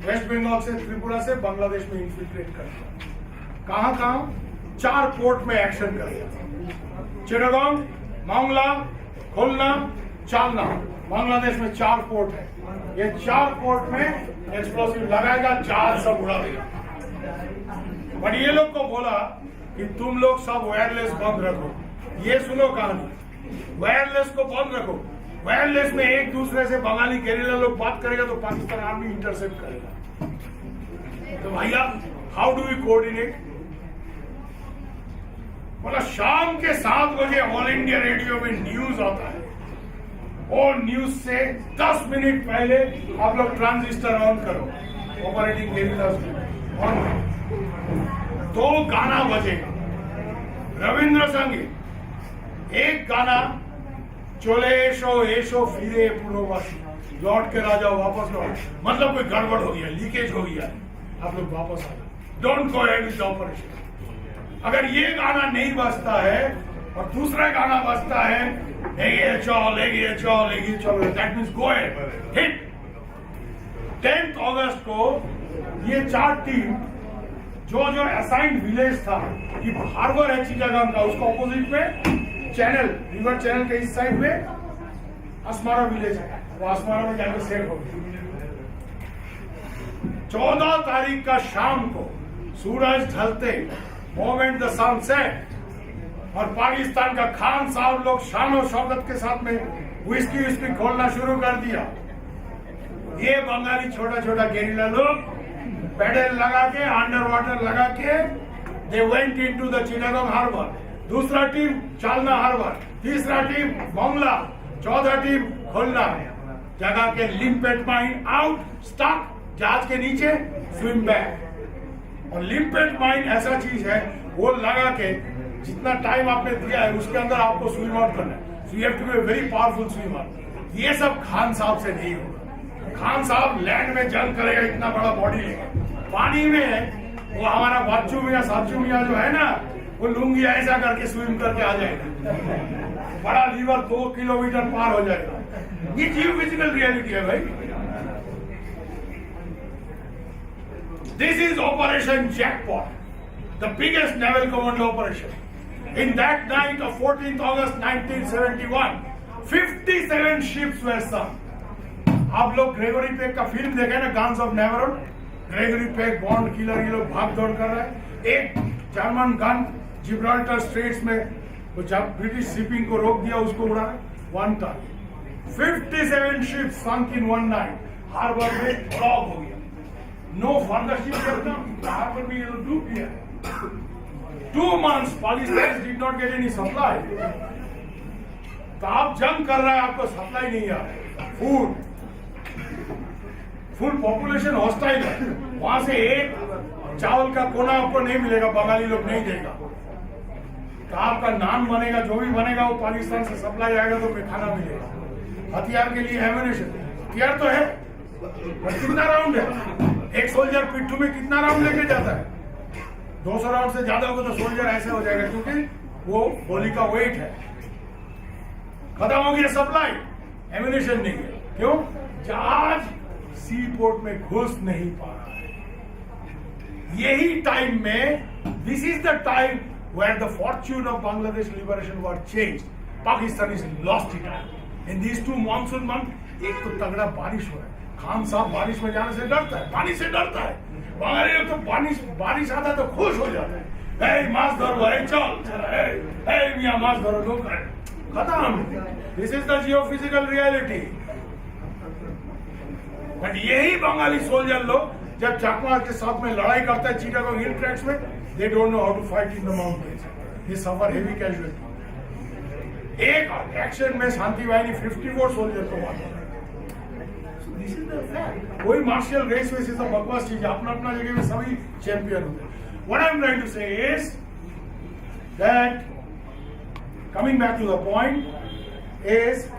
वेस्ट बंगाल से, त्रिपुरा से बांग्लादेश में इन्फिल्ट्रेट कर दिया. कहां? 4 पोर्ट में एक्शन कर दिया। चिटागोंग, मोंगला, खुलना, चालना, बांग्लादेश में 4 पोर्ट है। ये 4 पोर्ट में एक्सप्लोसिव लगाएगा, जहाज सब उड़ा देगा। बट ये लोग को बोला कि तुम लोग सब वायरलेस बंद रखो। ये सुनो कहानी, वायरलेस को बंद रखो। वायरलेस में एक दूसरे से बंगाली गेरिला लोग बात करेगा तो पाकिस्तान आर्मी इंटरसेप्ट करेगा। तो भैया हाउ डू वी कोऑर्डिनेट? बोला शाम के 7 बजे ऑल इंडिया रेडियो में न्यूज आता है, और न्यूज से 10 मिनट पहले आप लोग ट्रांजिस्टर ऑन करो, ऑपरेटिंग गेरिला ऑन करो। 2 गाना बजेगा रविंद्र संगीत, एक गाना चले एशो एशो फिरे पूर्ववासी, लौट के राजा वापस लौट, मतलब कोई गड़बड़ हो गया, लीकेज हो गया, आप लोग वापस आ जाओ, don't go ahead with operation. अगर ये गाना नहीं बजता है और दूसरा गाना बजता है, चलो, that means go ahead, hit. 10 अगस्त को ये 4 टीम जो असाइंड विलेज था कि हार्बर है चिटागोंग का, उसका ऑपोजिट में चैनल, रिवर चैनल के इस साइड में अस्मारा विलेज है, वो अस्मारा में जाकर सेट हो गया। 14 तारीख का शाम को सूरज ढलते, मोमेंट द सन सेट, और पाकिस्तान का खान साहब लोग शान और शौकत के साथ में विस्की खोलना शुरू कर दिया। ये बंगाली छोटा छोटा गेरिला लोग पेडल लगा के, अंडर वाटर लगा के, they went into the Chittagong harbour. दूसरा टीम चालना हार्बर, तीसरा टीम मोंगला, चौथा टीम खुलना, जगह के लिम्पेट माइन आउट, स्टक जहाज के नीचे, स्विम बैक। और लिम्पेट माइन ऐसा चीज है, वो लगा के जितना टाइम आपने दिया है उसके अंदर आपको स्विम आउट करना है। So you have to be very powerful swimmer. ये सब खान साहब से नहीं होगा। खान साहब लैंड में जंग करेगा, इतना बड़ा बॉडी लेगा, पानी में वो हमारा बाचू मियाँ साचू मियाँ जो है ना, वो लुंगी ऐसा करके स्विम करके आ जाएगा, बड़ा लीवर 2 किलोमीटर पार हो जाएगा। ये जियो फिजिकल रियलिटी है भाई। This is operation jackpot, the biggest naval commando operation. In that night of 14th August 1971, 57 ships were sunk। आप लोग ग्रेगोरी पेक का फिल्म देखे ना, Guns of Navarone, Gregory Peck bond killer, ये लोग भाग दौड़ कर रहे हैं। एक जर्मन गन जिब्राल्टर स्ट्रेट्स में वो जब ब्रिटिश शिपिंग को रोक दिया, उसको उड़ा 1 ton। 57 ships sunk in one night। Harbour में ब्लॉक हो गया, नो फर्दर शिप, हार्बर में ये लोग डूब गया। 2 months Pakistan did not get any supply. तो आप जंग कर रहे हैं, आपको सप्लाई नहीं आ रहा है, फुल पॉपुलेशन हॉस्टाइल है, वहां से एक चावल का कोना आपको नहीं मिलेगा, बंगाली लोग नहीं देगा। तो आपका नान बनेगा, जो भी बनेगा वो पाकिस्तान से सप्लाई आएगा तो खाना मिलेगा। हथियार के लिए एम्यूनिशन, हथियार तो है, पर कितना राउंड है? एक सोल्जर पिट्ठू में कितना राउंड लेके जाता है? 200 राउंड से ज्यादा होगा तो सोल्जर ऐसे हो जाएगा, क्योंकि वो गोली का वेट है। खत्म हो गया सप्लाई, एम्यूनिशन नहीं है। क्यों? जहाज सी पोर्ट में घुस नहीं पा रहा है। यही टाइम में, this is the time where the fortune of Bangladesh liberation war change. Pakistan is lost it in these 2 monsoon month. एक तो तगड़ा बारिश हो रहा है, खान साहब बारिश में जाने से डरता है, पानी से डरता है। बंगाली लोग तो बारिश आता है तो खुश हो जाते हैं, माछ धरो, चल मियाँ माछ धरो, लोग खत्म। This is the geophysical reality. But यही बंगाली सोल्जर लोग जब चकमा के साथ में लड़ाई करता है चिटागोंग हिल ट्रैक्स में, they don't know how to fight in the mountains, they suffer heavy casualty. एक एक्शन में शांति वाहिनी 54 सोल्जर को मारा। This is the fact. कोई मार्शल रेस वेस सब बकवास चीज, अपना अपना जगह में सभी चैंपियन होते हैं। What I am trying to say is that, coming back to the point is,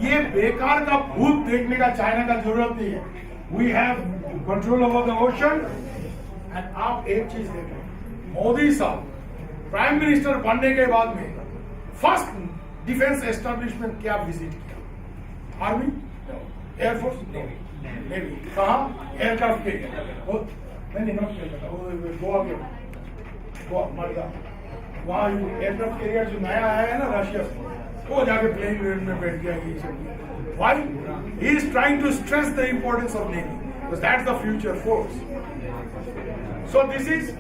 ये बेकार का भूत देखने का चाइना का जरूरत नहीं है। We have control over the ocean. And आप एक चीज देखें, मोदी साहब प्राइम मिनिस्टर बनने के बाद में फर्स्ट डिफेंस एस्टेब्लिशमेंट क्या विजिट किया? Army, air force, navy. कहा? एयरक्राफ्ट के नहीं, नॉट गोवा के, गोवा, मडगांव, वहाँ एयरक्राफ्ट कैरियर जो नया आया है ना रशिया से, वो जाके प्लेन में बैठ गया ये सब। Why? He is trying to stress the importance of Navy because that's the future force. So this is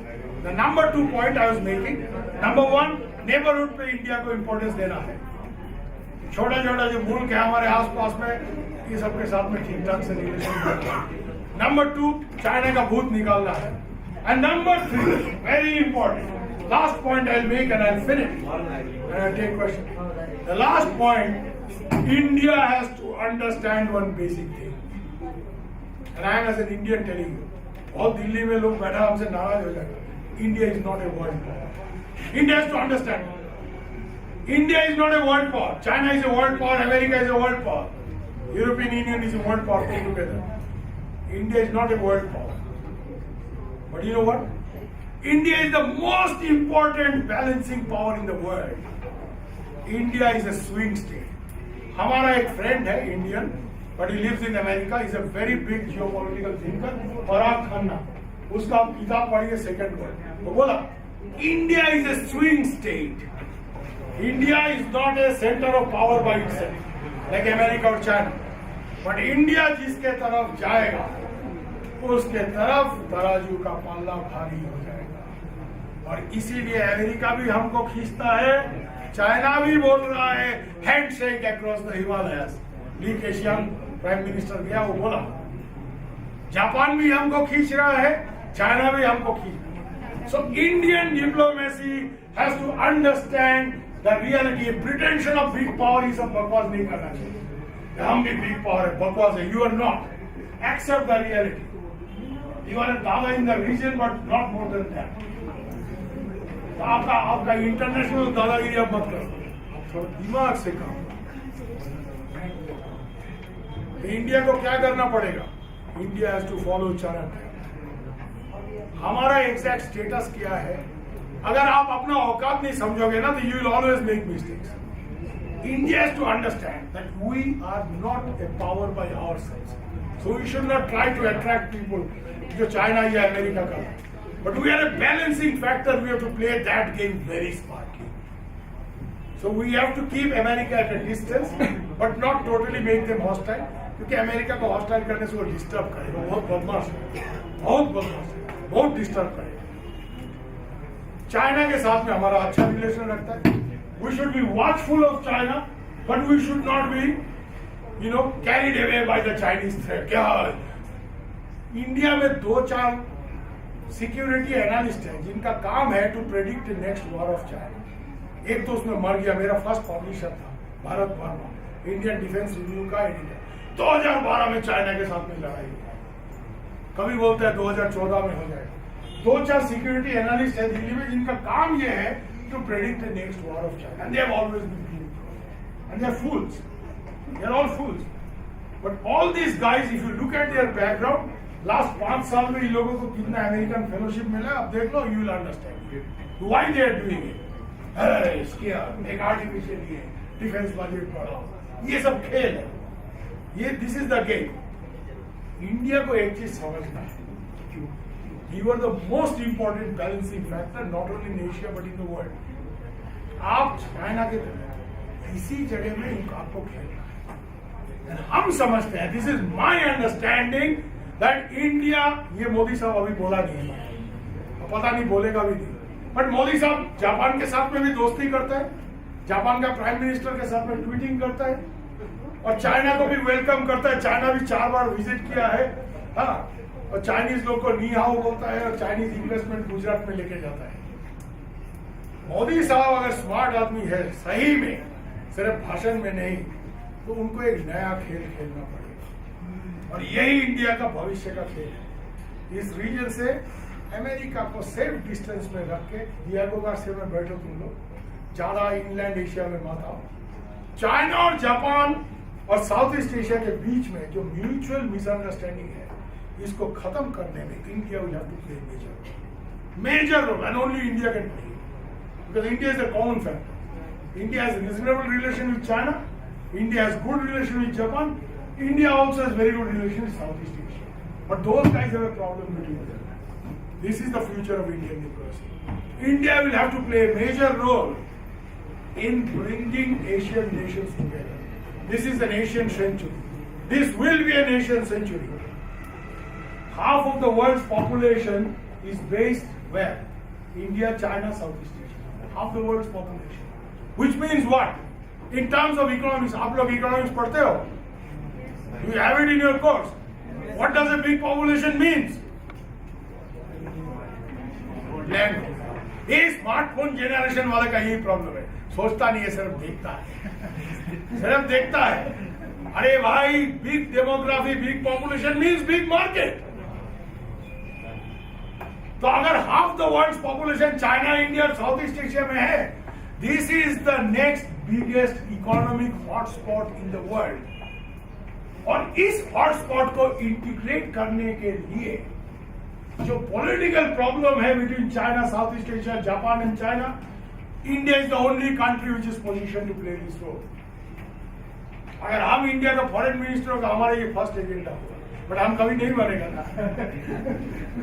the number 2 point I was making. Number 1, neighborhood पे इंडिया को इम्पोर्टेंस देना है। छोटा छोटा जो मुल्क है हमारे आसपास में, ये सबके साथ में ठीक ठाक से रिलेशन। नंबर 2, चाइना का भूत निकालना है। And number 3, very important, last point I will make and I will finish and I take question. The last point, India has to understand one basic thing, and I am as an Indian telling you, बहुत दिल्ली में लोग बैठा हमसे नाराज हो जाएगा। India is not a world power. India has to understand. India is not a world power. China is a world power. America is a world power. European Union is a world power put together. India is not a world power. But you know what? India is the most important balancing power in the world. India is a swing state. हमारा एक friend है Indian, but he lives in America, is a very big geopolitical thinker, Parag Khanna, उसका किताब पढ़िए second world, वो बोला India is a swing state, India is not a centre of power by itself like America और China, but India जिसके तरफ जाएगा उसके तरफ तराजू का पल्ला भारी हो जाएगा। और इसीलिए अमेरिका भी हमको खींचता है, चाइना भी बोल रहा है handshake across the Himalayas. Li Keqiang prime minister गया, वो बोला जापान भी हमको खींच रहा है, चाइना भी हमको खींच रहा है। So Indian diplomacy has to understand the reality. Pretension of big power ये सब बकवास नहीं करना चाहिए। हम भी बिग पावर है, बकवास है, you are not. Accept the reality. You are a dada in the region but not more than that. आपका इंटरनेशनल दादागिरी आप मत करो, आप थोड़ा दिमाग से काम। इंडिया को क्या करना पड़ेगा? India has to follow China. हमारा एग्जैक्ट स्टेटस क्या है? अगर आप अपना औकात नहीं समझोगे ना तो you will always make mistakes. India has to understand that we are not a power by ourselves, so we should not try to attract people जो चाइना या अमेरिका का। But we are a balancing factor. We have to play that game very smartly. So we have to keep America at a distance, but not totally make them hostile. क्योंकि America को hostile करने से वो disturb करेगा, बहुत बदमाश है, बहुत बदमाश है, बहुत डिस्टर्ब करेगा। चाइना के साथ में हमारा अच्छा रिलेशन रखता है। We should be watchful of China, but we should not be, carried away by the Chinese threat. क्या इंडिया में 2-4 सिक्योरिटी एनालिस्ट है जिनका काम है to predict next war of China. एक तो उसमें मर गया, मेरा फर्स्ट पब्लिशर था Bharat Verma, Indian defence review का एडिटर। 2012 में चाइना के साथ में लड़ाई हुई, कभी बोलता है 2014 में हो जाएगा। 2-4 सिक्योरिटी एनालिस्ट है दिल्ली में जिनका काम ये है to predict next war of China, and they have always been proved, and they are fools, they are all fools. But all these guys, if you look at their background, last 5 साल में इन लोगों को कितना American fellowship मिला, अब देख लो, you will understand why they are doing it. एक आर्टिफिशियल डिफेंस बजट बढ़ाओ, ये सब खेल है, ये this is the game. India को एक चीज समझना है, you are the most important balancing factor not only in Asia but in the world. आप चाइना के इसी जगह में आपको खेलना है। हम समझते हैं, this is my understanding that India, ये मोदी साहब अभी बोला नहीं है, पता नहीं बोलेगा भी नहीं, बट मोदी साहब जापान के साथ में भी दोस्ती करता है, जापान का प्राइम मिनिस्टर के साथ में ट्वीटिंग करता है, और चाइना को भी वेलकम करता है। चाइना भी 4 बार विजिट किया है, हाँ, और चाइनीज लोग को नी हाओ बोलता है, और चाइनीज इन्वेस्टमेंट गुजरात में लेके जाता है। मोदी साहब अगर स्मार्ट आदमी है सही में, सिर्फ भाषण में नहीं, तो उनको एक नया खेल खेलना पड़ेगा, और यही इंडिया का भविष्य का खेल है। इस रीजन से अमेरिका को सेफ डिस्टेंस में रख के, डियागो गार्सिया में बैठो तुम लोग, ज्यादा इंग्लैंड एशिया में मत आओ। चाइना और जापान और साउथ ईस्ट एशिया के बीच में जो म्यूचुअल मिसअंडरस्टैंडिंग है, इसको खत्म करने में India will have to play major role, and only India can play, because India is a common factor. India has reasonable relation with China, India has good relation with Japan, India also has very good relations with Southeast Asia, but those guys have a problem between them. This is the future of Indian diplomacy. India will have to play a major role in bringing Asian nations together. This is an Asian century. This will be an Asian century. Half of the world's population is based where? India, China, Southeast Asia. Half the world's population. Which means what? In terms of economics, आप लोग economics पढ़ते हो? You have it in your course. What does a big population means? Land. ये smartphone generation वाले का यही problem है, सोचता नहीं है, सिर्फ देखता है, सिर्फ देखता है। अरे भाई, big demography, big population means big market. तो अगर half the world population China, India और साउथ ईस्ट एशिया में है, this is the next biggest economic hotspot in the world. और इस हॉटस्पॉट को इंटीग्रेट करने के लिए जो पॉलिटिकल प्रॉब्लम है between China, south east Asia, Japan and China, India is the only country which is position to play this role. अगर हम इंडिया का फॉरेन मिनिस्टर होगा, हमारा ये फर्स्ट एजेंडा होगा, बट हम कभी नहीं बनेगा ना।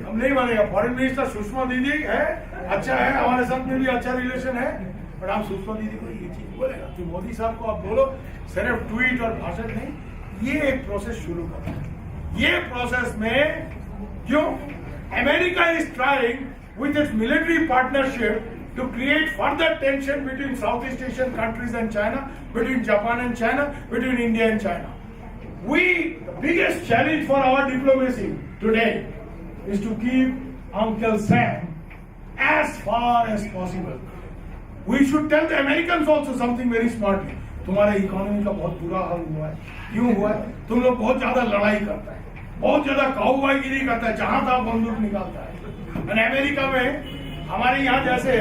हम नहीं बनेगा। फॉरेन मिनिस्टर सुषमा दीदी है, अच्छा है, हमारे साथ में भी अच्छा रिलेशन है, बट हम सुषमा दीदी को ये चीज बोलेगा कि मोदी साहब को आप बोलो, सिर्फ ट्वीट और भाषण नहीं, ये एक प्रोसेस शुरू करो। ये प्रोसेस में क्यों America is trying with its military partnership to create further tension between Southeast Asian countries and China, between Japan and China, between India and China. The biggest challenge for our diplomacy today is to keep Uncle Sam as far as possible. We should tell the Americans also something very smartly. तुम्हारे economy का बहुत बुरा हाल हुआ है। क्यों हुआ है? तुम लोग बहुत ज्यादा लड़ाई करता है, बहुत ज्यादा काउबॉयगिरी करता है, जहां तक बंदूक निकालता है। अमेरिका में हमारे यहाँ जैसे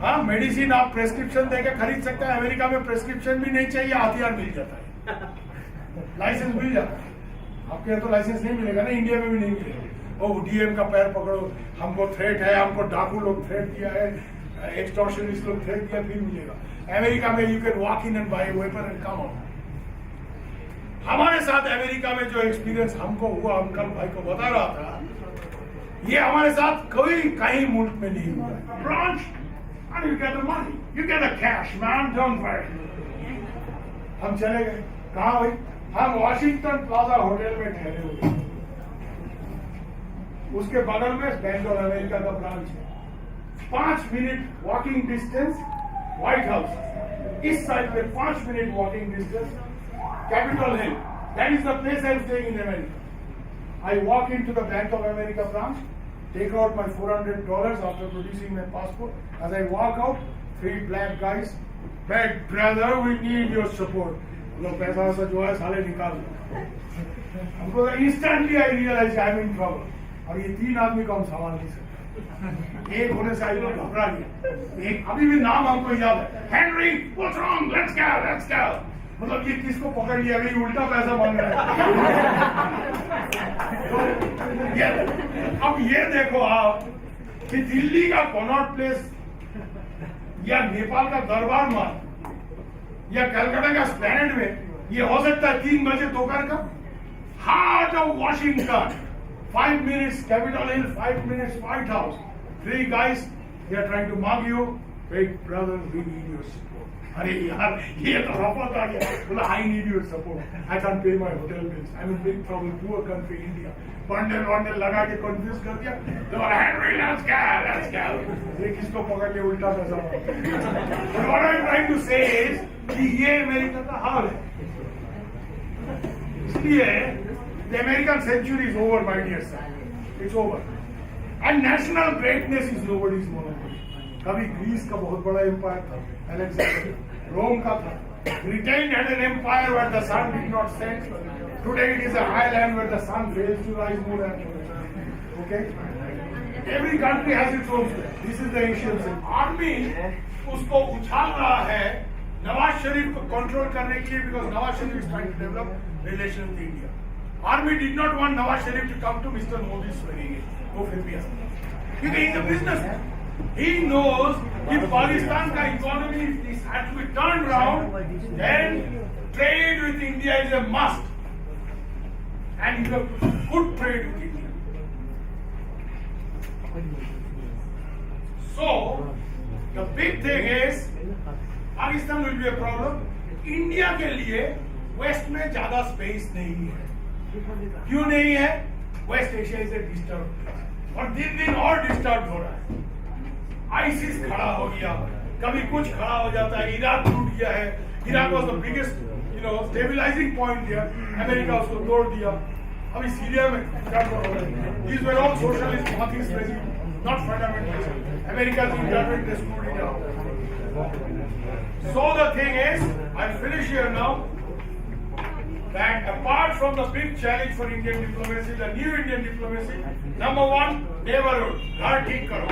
हाँ मेडिसिन आप प्रेस्क्रिप्शन देकर खरीद सकते हैं, अमेरिका में प्रेस्क्रिप्शन भी नहीं चाहिए, हथियार मिल जाता है, लाइसेंस मिल जाता है। आपके यहाँ तो लाइसेंस नहीं मिलेगा ना, इंडिया में भी नहीं मिलेगा। ओ डीएम का पैर पकड़ो, हमको थ्रेट है, हमको डाकू लोग थ्रेट दिया है, एक्सटॉर्शनिस्ट लोग थ्रेट दिया, फिर मिलेगा। अमेरिका में you can walk in and buy weapon and come out. हमारे साथ अमेरिका में जो एक्सपीरियंस हमको हुआ, अंकल भाई को बता रहा था, ये हमारे साथ कोई कहीं मुल्क में नहीं हुआ। Branch and you get the money, you get the cash, man, don't worry। हम चले गए, कहाँ भाई? हम वॉशिंगटन प्लाजा होटल में ठहरे हुए, उसके बगल में बैंक ऑफ अमेरिका का ब्रांच है, 5 minute walking distance white house, इस साइड में 5 minute walking distance Capitol Hill. That is the place I am staying in America. I walk into the Bank of America branch, take out my $400 after producing my passport. As I walk out, 3 black guys, "Big brother, we need your support." लोग पैसा वैसा जो है साले निकाल लो। हमको instantly I realize I am in trouble. और ये 3 आदमी को हम संभाल नहीं सकते। एक होने से आई घबरा गया। एक अभी भी नाम हमको याद है, Henry, what's wrong? Let's go, let's go. मतलब ये किसको पकड़ लिया, अभी उल्टा पैसा मांग रहा है। अब ये देखो आप कि दिल्ली का कनॉट प्लेस या नेपाल का दरबार मार्ग या कलकत्ता का स्प्लैनेड में ये हो सकता है 3 बजे दोपहर का। Heart of Washington, 5 minutes Capitol Hill, 5 minutes white house, 3 guys they are trying to mug you, big brother we need your support। अरे यार ये तो रफत आ गया, बोला I need your support, I can pay my hotel bills, I am in big trouble, poor country India. Bundle लगा के confuse कर दिया, तो हेनरी लेट्स गो, ये किसको पकड़ के उल्टा पैसा। What I am trying to say is कि ये अमेरिका का हाल है। इसलिए the American century is over my dear sir, it's over and national greatness is nobody's monopoly. कभी ग्रीस का बहुत बड़ा एम्पायर था, अलेक्जेंडर, रोम का था, Britain had an empire where the sun did not set, today it is a highland where the sun fails to rise more and more। Okay, every country has its own strength, this is the Asian strength। Army उसको उछाल रहा है नवाज शरीफ को control करने के लिए, because Nawaz Sharif is trying to develop relation with India। Army did not want Nawaz Sharif to come to Mr. Modi's wedding, वो फिर भी आया, क्योंकि he is a businessman। He knows कि पाकिस्तान का economy has to be turned around, then trade with India is a must, and you have good trade with India। So, the big thing is, Pakistan will be a problem. India के लिए waste में ज्यादा space नहीं है. क्यों नहीं है? West Asia is a disturb और दिन दिन और डिस्टर्ब हो रहा है. आईसिस खड़ा हो गया, कभी कुछ खड़ा हो जाता है. इराक टूट गया है. Iraq was the biggest stabilising point दिया, अमेरिका उसको तोड़ दिया. अभी सीरिया में these were all socialist Maoist regime, not fundamentalist. America is intervening, they screwed it out. So the thing is, I'll finish here now, that apart from the big challenge for Indian diplomacy, the new Indian diplomacy, number one, neighborhood, घर ठीक करो.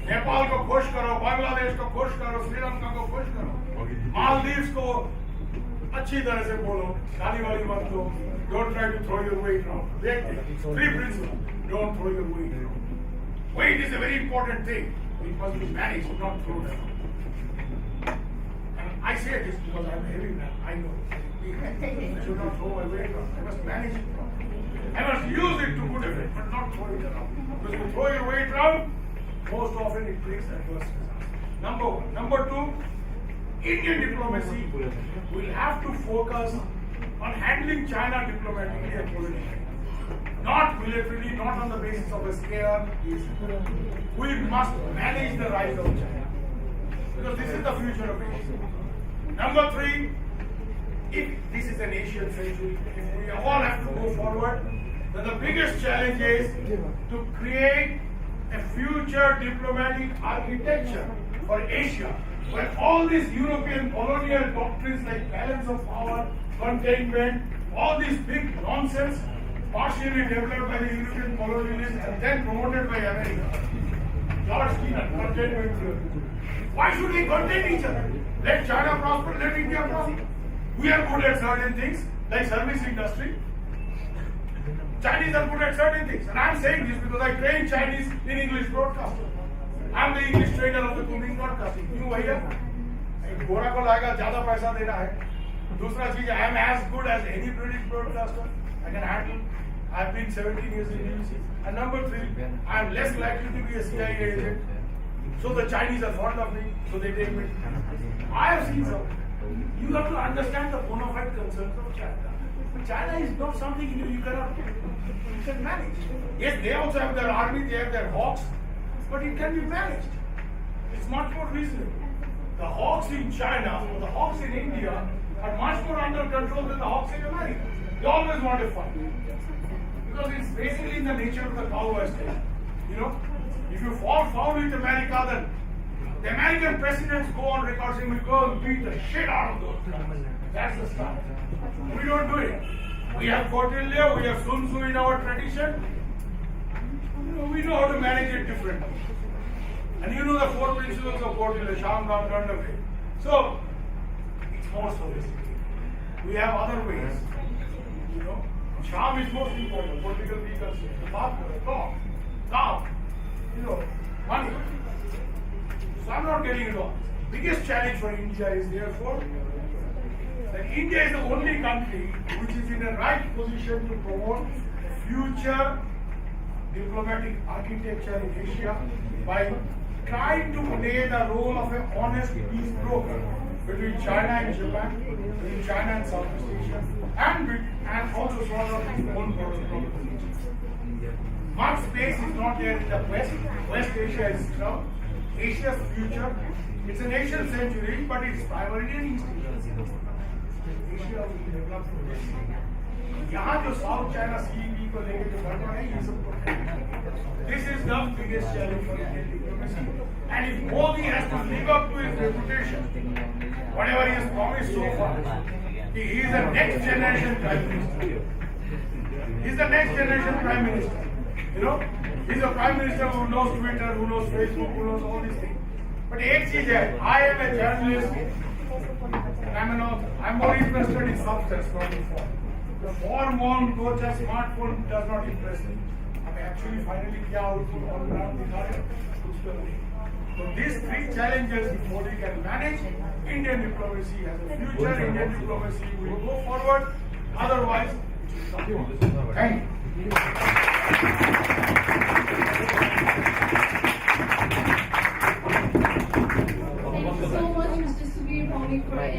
नेपाल को खुश करो, बांग्लादेश को खुश करो, श्रीलंका को खुश करो, मालदीव्स को अच्छी तरह से बोलो, गाली वाली मत दो. Don't try to throw your weight around. Three principles. Don't throw your weight around. Weight is a very important thing. It must be managed, not thrown around. And I say this because I'm a heavy man. I know. I should not throw my weight around. I must manage it properly. I must use it to good effect, but not throw it around. Because if you throw your weight around, most often it brings adverse results. Number one. Number two, Indian diplomacy will have to focus on handling China diplomatically and politically. Not militarily, not on the basis of a scare. We must manage the rise of China. Because this is the future of Asia. Number three, if this is an Asian century, if we all have to go forward, then the biggest challenge is to create a future diplomatic architecture for Asia, where all these European colonial doctrines like balance of power, containment, all these big nonsense, partially developed by the European colonialists and then promoted by America. George Kennan, containment theory. Why should we contain each other? Let China prosper, let India prosper. We are good at certain things, like service industry. Chinese are good at certain things. And I am saying this because I train Chinese in English broadcasting. I am the English trainer of the Kunming broadcasting. क्यों भैया? गोरा को लाएगा ज्यादा पैसा देना है. दूसरा चीज, I am as good as any British broadcaster. I can handle. I have been 17 years in BBC. And number three, I am less likely to be a CIA agent. So the Chinese are fond of me, so they take me. I have seen some. You have to understand the bona fide concerns of China. China is not something you cannot, you can manage. Yes, they also have their army, they have their hawks, but it can be managed. It's much more reasonable. The hawks in China or the hawks in India are much more under control than the hawks in America. They always want to fight. Because it's basically in the nature of the cowboy state. If you fall foul with America, then the American presidents go on record saying, we'll go and beat the shit out of those. That's the start. We don't do it. We have Kautilya, we have Sun Tzu in our tradition. We know how to manage it differently. And you know the four principles of Kautilya, Shamdam, Dandavai. So, it's more sophisticated. We have other ways. Sham is most important. Political vehicles, talk, calm, money. So I'm not getting it all. Biggest challenge for India is therefore that India is the only country which is in the right position to promote future diplomatic architecture in Asia by trying to play the role of an honest peace broker between China and Japan, between China and Southeast Asia, and also sort of its own protocol. Much space is not there in the West. West Asia is now Asia's future. It's an Asian century, but it's primarily an East Asia. Asia will develop from this. यहाँ जो South China Sea को लेके जो बढ़ना है ये सब This is the biggest challenge for Indian diplomacy. And if Modi has to live up to his reputation, whatever he has promised so far, he is the next generation prime minister. He is the next generation prime minister. He's a prime minister who knows Twitter, who knows Facebook, who knows all these things. But एक चीज है, I am a journalist. I'm an author. I'm more interested in substance, not in form. The form on coach a smartphone does not impress me. हमें actually finally क्या output on ground दिखा रहे कुछ तो नहीं. So these three challenges if Modi can manage, Indian diplomacy has a future. Indian diplomacy will go forward. Otherwise, it will not. Thank you.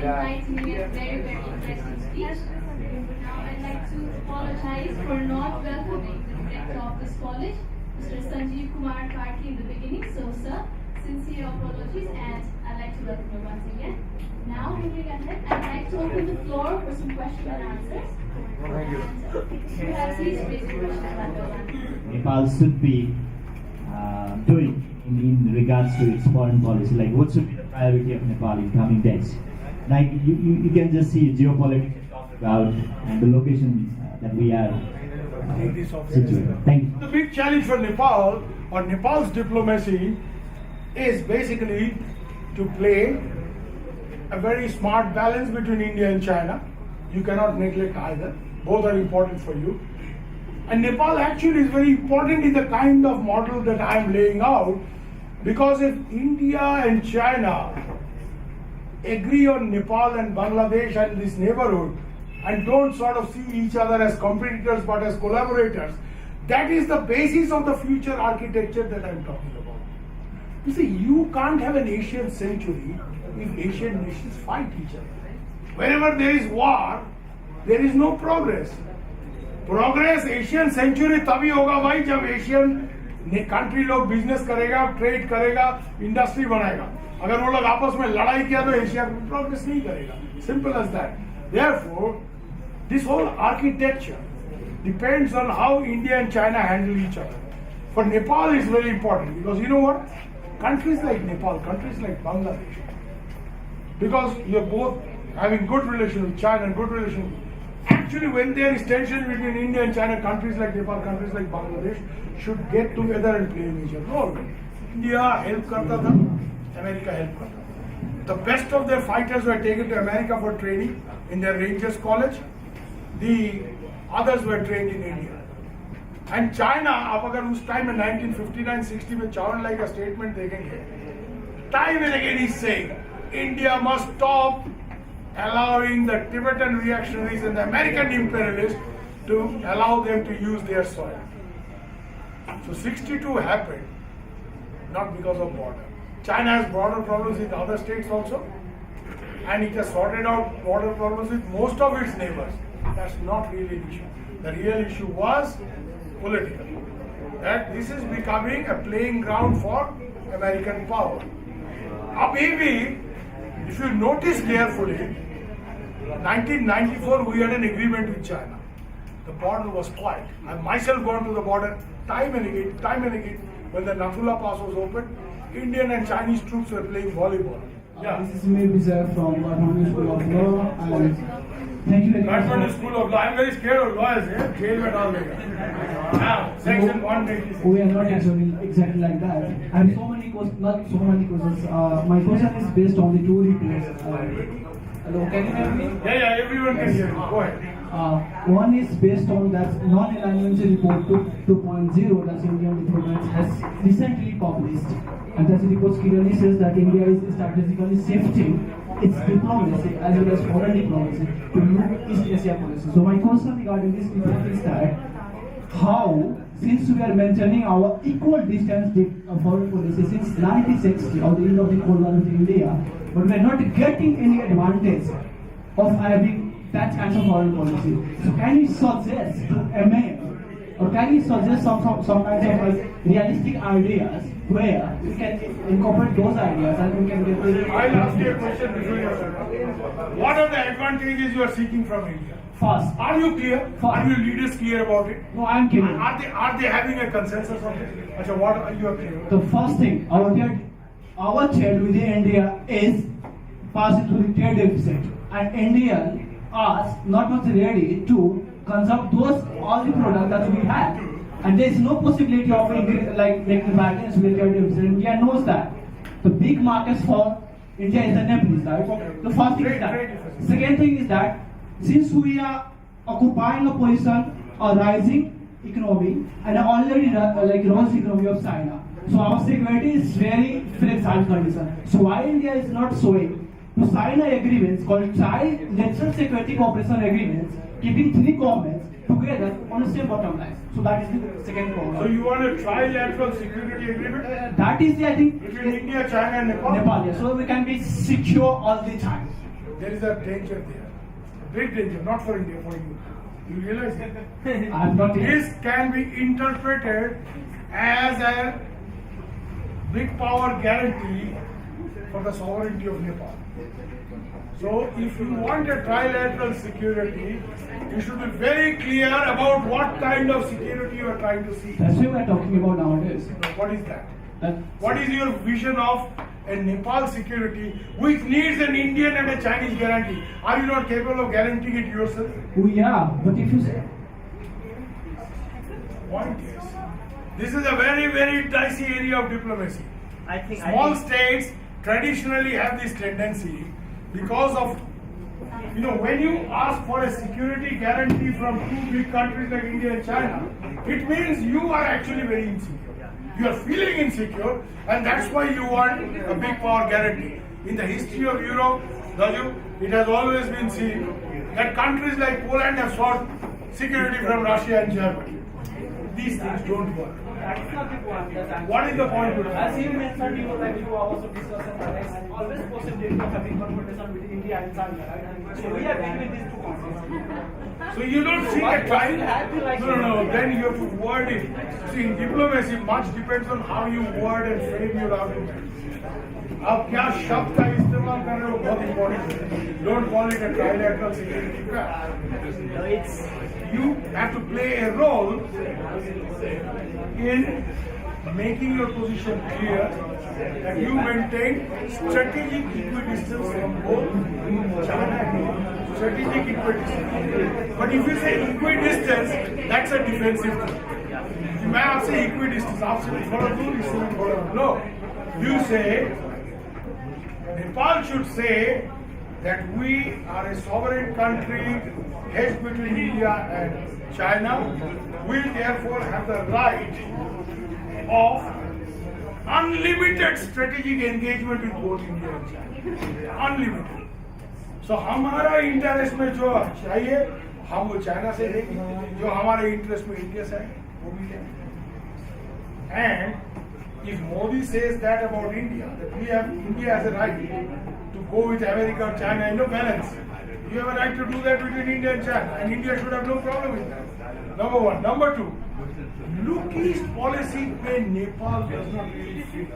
enlightening and very, very interesting speech. Now I'd like to apologize for not welcoming the director of this college, Mr. Sanjeev Kumar Karki in the beginning. So sir, sincere apologies and I'd like to welcome you once again. Now moving ahead, I'd like to open the floor for some questions and answers. You have please raise your question number one. Nepal should be doing in regards to its foreign policy? Like, what should be the priority of Nepal in coming days? Like, you can just see geopolitics talked about and the location that we are situated. Thank you. The big challenge for Nepal or Nepal's diplomacy is basically to play a very smart balance between India and China. You cannot neglect either. Both are important for you. And Nepal actually is very important in the kind of model that I am laying out, because if India and China agree on Nepal and Bangladesh and this neighborhood and don't sort of see each other as competitors but as collaborators, that is the basis of the future architecture that I am talking about. You see, you can't have an Asian century if Asian nations fight each other. Wherever there is war, there is no progress. Progress Asian century तभी होगा भाई जब Asian country लोग business करेगा, trade करेगा, industry बनाएगा. अगर वो लोग आपस में लड़ाई किया तो एशिया प्रोग्रेस नहीं करेगा. Simple as that. Therefore this whole architecture depends on how India and China handle each other. For Nepal is very important because you know what, countries like Nepal, countries like Bangladesh, because you're both having good relation with China and good relation. Actually, when there is tension between India and China, countries like Nepal, countries like Bangladesh should get together and play a major role. India help karta tha, America help karta tha. The best of their fighters were taken to America for training in their Rangers College. The others were trained in India. And China, आप अगर उस time में 1959-60 में चावल लाई का statement देखेंगे, time and again he's saying, India must stop allowing the Tibetan reactionaries and the American imperialists to allow them to use their soil. So 62 happened, not because of border. China has border problems with other states also, and it has sorted out border problems with most of its neighbors. That's not really an issue. The real issue was political. That this is becoming a playing ground for American power. Abhi bhi, if you notice carefully, 1994 we had an agreement with China. The border was quiet. I've myself gone to the border time and again. When the Nathula Pass was opened, Indian and Chinese troops were playing volleyball. Yeah. This is Mehdi sir from Kathmandu School of Law, and thank you very much. Kathmandu School of Law. I'm very scared of lawyers. Yeah? Jail mein dal dega. Now, section 186. We are not actually exactly like that. I have so many questions, not so many questions. My question is based on the two reports. Hello, can you hear me? Yeah, everyone can hear you. Go ahead. One is based on that non-alignment report 2.0 that Indian diplomat has recently published. And that report clearly says that India is strategically shifting its diplomacy as well as foreign diplomacy to new East Asia policy. So my question regarding this report is that how, since we are maintaining our equal distance foreign policy since 1960 or the end of the Cold War with India, but we are not getting any advantage of having that kind of foreign policy. So can you suggest to amend, or can you suggest some kinds of like realistic ideas where we can incorporate those ideas and we can get the... I'll ask you a question before you answer. What are the advantages you are seeking from India? First, Are you clear? Are your leaders clear about it? no, I'm kidding. Are they having a consensus on it? Achha, what are you clear? The first thing, our trade with India is passing through the trade deficit, and India are not much ready to consume all the products that we have, and there is no possibility of like making bargains with trade deficit. India knows that. The big markets for India is the Nepalese, right? The first thing is that. Second thing is that since we are occupying a position, a rising economy, and already like rose economy of China, so our security is very fragile condition. So why India is not showing to sign agreements called Tri-National Security Cooperation Agreements, keeping three governments together on the same bottom line. So that is the second problem. So you want a trilateral security agreement That is the, I think, between India, China and Nepal? Nepal, yeah. So we can be secure all the time. there is a danger there. A big danger, not for India, for you. You realize it? I'm not. This can be interpreted as a big power guarantee for the sovereignty of Nepal. So if you want a trilateral security, you should be very clear about what kind of security you are trying to see. That's what we're talking about nowadays. What is that? That What is your vision of a Nepal security which needs an Indian and a Chinese guarantee? Are you not capable of guaranteeing it yourself? oh yeah, but if you say Point is, this is a very, very dicey area of diplomacy. Small states traditionally have this tendency because of, when you ask for a security guarantee from two big countries like India and China, it means you are actually very insecure. You are feeling insecure, and that's why you want a big power guarantee. In the history of Europe, Raju, it has always been seen that countries like Poland have sought security from Russia and Germany. These things don't work. That's not the point. What is the point to As you mentioned, you also discussed and always possibility of having confrontation with India and China, right? So we are between these two countries. So you don't see But a time. you have to like- No. Then you have to word it. See, in diplomacy, much depends on how you word and frame your argument. आप क्या शब्द का इस्तेमाल कर रहे हो बहुत important है. Don't call it a trilateral security pact. You have to play a role in making your position clear that you maintain strategic equidistance from both China and India. Strategic equidistance. But if you say equidistance, that's a defensive thing. मैं आपसे equidistance, आपसे थोड़ा दूर, इससे थोड़ा no. You say Nepal should say that we are a sovereign country hedged between India and China. We therefore have the right of unlimited strategic engagement with both India and China. Unlimited. So हमारा interest में जो चाहिए हम वो China से लेंगे, जो हमारे इंटरेस्ट में इंडिया से है वो भी लेंगे. And if Modi says that about India, that India has a right to go with America or China in no balance, you have a right to do that between India and China, and India should have no problem with that. Number one. Number two, look east policy where Nepal does not really fit.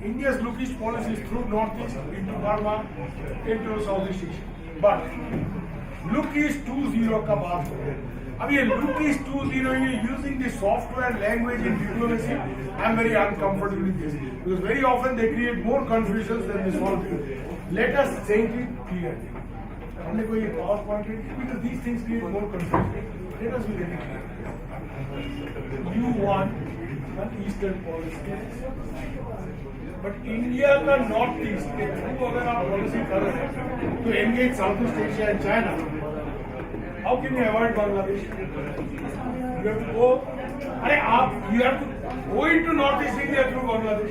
India's look east policy is through northeast into Burma, into Southeast Asia. But look east 2-0 का बात हो रहा है. अब ये look east 2-0 using the software language in diplomacy, I'm very uncomfortable with this because very often they create more confusions than they solve. Let us think it clearly. हमने कोई PowerPoint because these things create more confusion. Let us be very clear. You want an eastern policy. But India का north east के through अगर आप policy कर रहे हैं तो engage south east Asia and China, how can you avoid Bangladesh? You have to go, अरे आप you have to go into north east India through Bangladesh.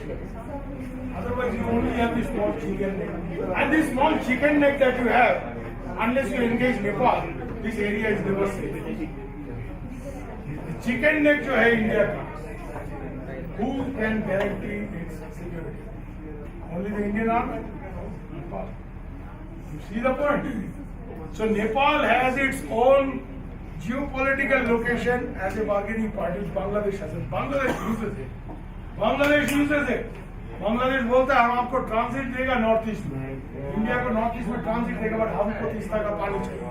Otherwise you only have this small chicken neck. And this small chicken neck that you have, unless you engage Nepal, this area is never safe. Chicken neck जो है India का, who can guarantee its security? Only the Indian army? Nepal. You see the point? So Nepal has its own geopolitical location as a bargaining party which Bangladesh has. Bangladesh uses it. Bangladesh बोलता है हम आपको transit देगा north east में, India को north east में transit देगा, but हमको तीस्ता का पानी चाहिए,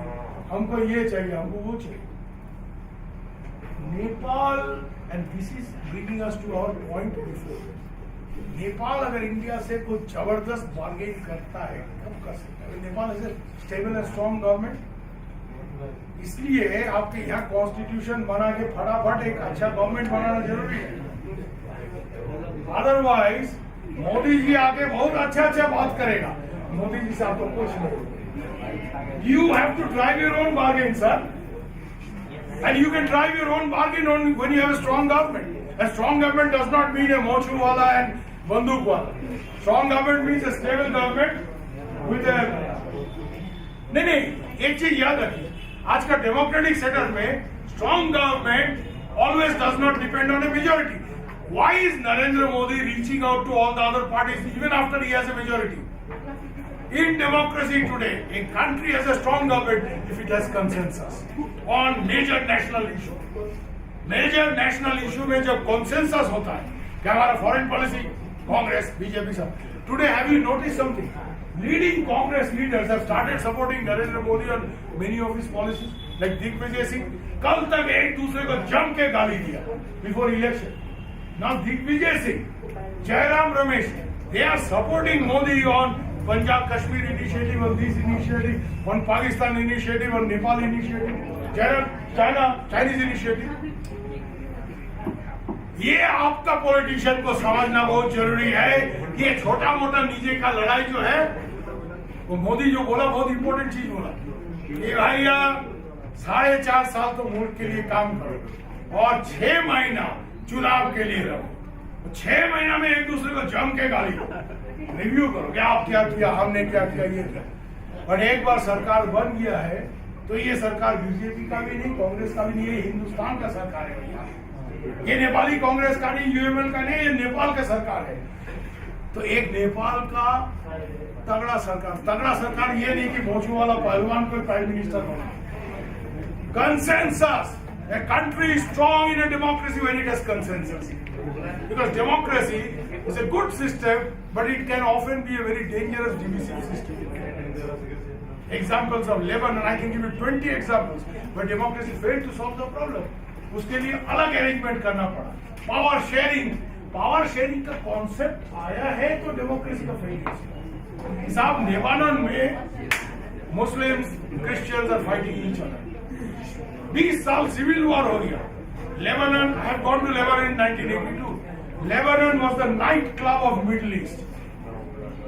हमको ये चाहिए, हमको वो चाहिए. Nepal, and this is bringing us to our point before, Nepal अगर इंडिया से कोई जबरदस्त बार्गेन करता है कब कर सकता है? Nepal is a stable and strong government, इसलिए आपके यहाँ कॉन्स्टिट्यूशन बना के फटाफट एक अच्छा गवर्नमेंट बनाना जरूरी है. अदरवाइज मोदी जी आके बहुत अच्छा बात करेगा, मोदी जी से आपको कुछ नहीं. You have to drive your own bargain sir, and you can drive your own bargain only when you have a strong government. A strong government does not mean a mochu wala and banduk wala. Strong government means a stable government with a नहीं एक चीज याद रखिए, आज का democratic setup में strong government always does not depend on A majority. Why is Narendra Modi reaching out to all the other parties even after he has a majority? In democracy today, a country has a strong government if it has consensus on major national issue. Major national issue में जब consensus होता है कि हमारा foreign policy Congress BJP सब today have you notice something leading Congress leaders have started supporting Narendra Modi on many of his policies like Digvijaya Singh कल तक एक दूसरे को जम के गाली दिया before election now Digvijaya Singh Jairam Ramesh they are supporting Modi on Punjab Kashmir initiative, on this initiative, on Pakistan initiative, on Nepal initiative, Chinese initiative. ये आपका पॉलिटिशियन को समझना बहुत जरूरी है कि ये छोटा मोटा नीचे का लड़ाई जो है वो मोदी जो बोला बहुत इंपॉर्टेंट चीज बोला कि भैया 4.5 साल तो मुल्क के लिए काम करो और 6 महीना चुनाव के लिए रहो 6 महीना में एक दूसरे को जम के गाली दो रिव्यू करो क्या आप क्या किया हमने क्या किया ये किया और एक बार सरकार बन गया है तो ये सरकार बीजेपी का भी नहीं कांग्रेस का भी नहीं ये हिंदुस्तान का सरकार है भैया ये नेपाली कांग्रेस का नहीं यूएमएल का नहीं ये नेपाल का सरकार है तो एक नेपाल का तगड़ा सरकार ये नहीं कि मोचू वाला पहलवान को प्राइम मिनिस्टर बना consensus A country is strong in a democracy when it has consensus. Because democracy is a good system, but it can often be a very dangerous divisive system. Examples of Lebanon, I can give you 20 examples where democracy failed to solve the problem. उसके लिए अलग arrangement करना पड़ा power sharing का concept आया है तो democracy का फेलियर साहब लेबानन में Muslims Christians are fighting each other 20 साल सिविल वॉर हो गया Lebanon I have gone to Lebanon in 1982 Lebanon was the night club of middle east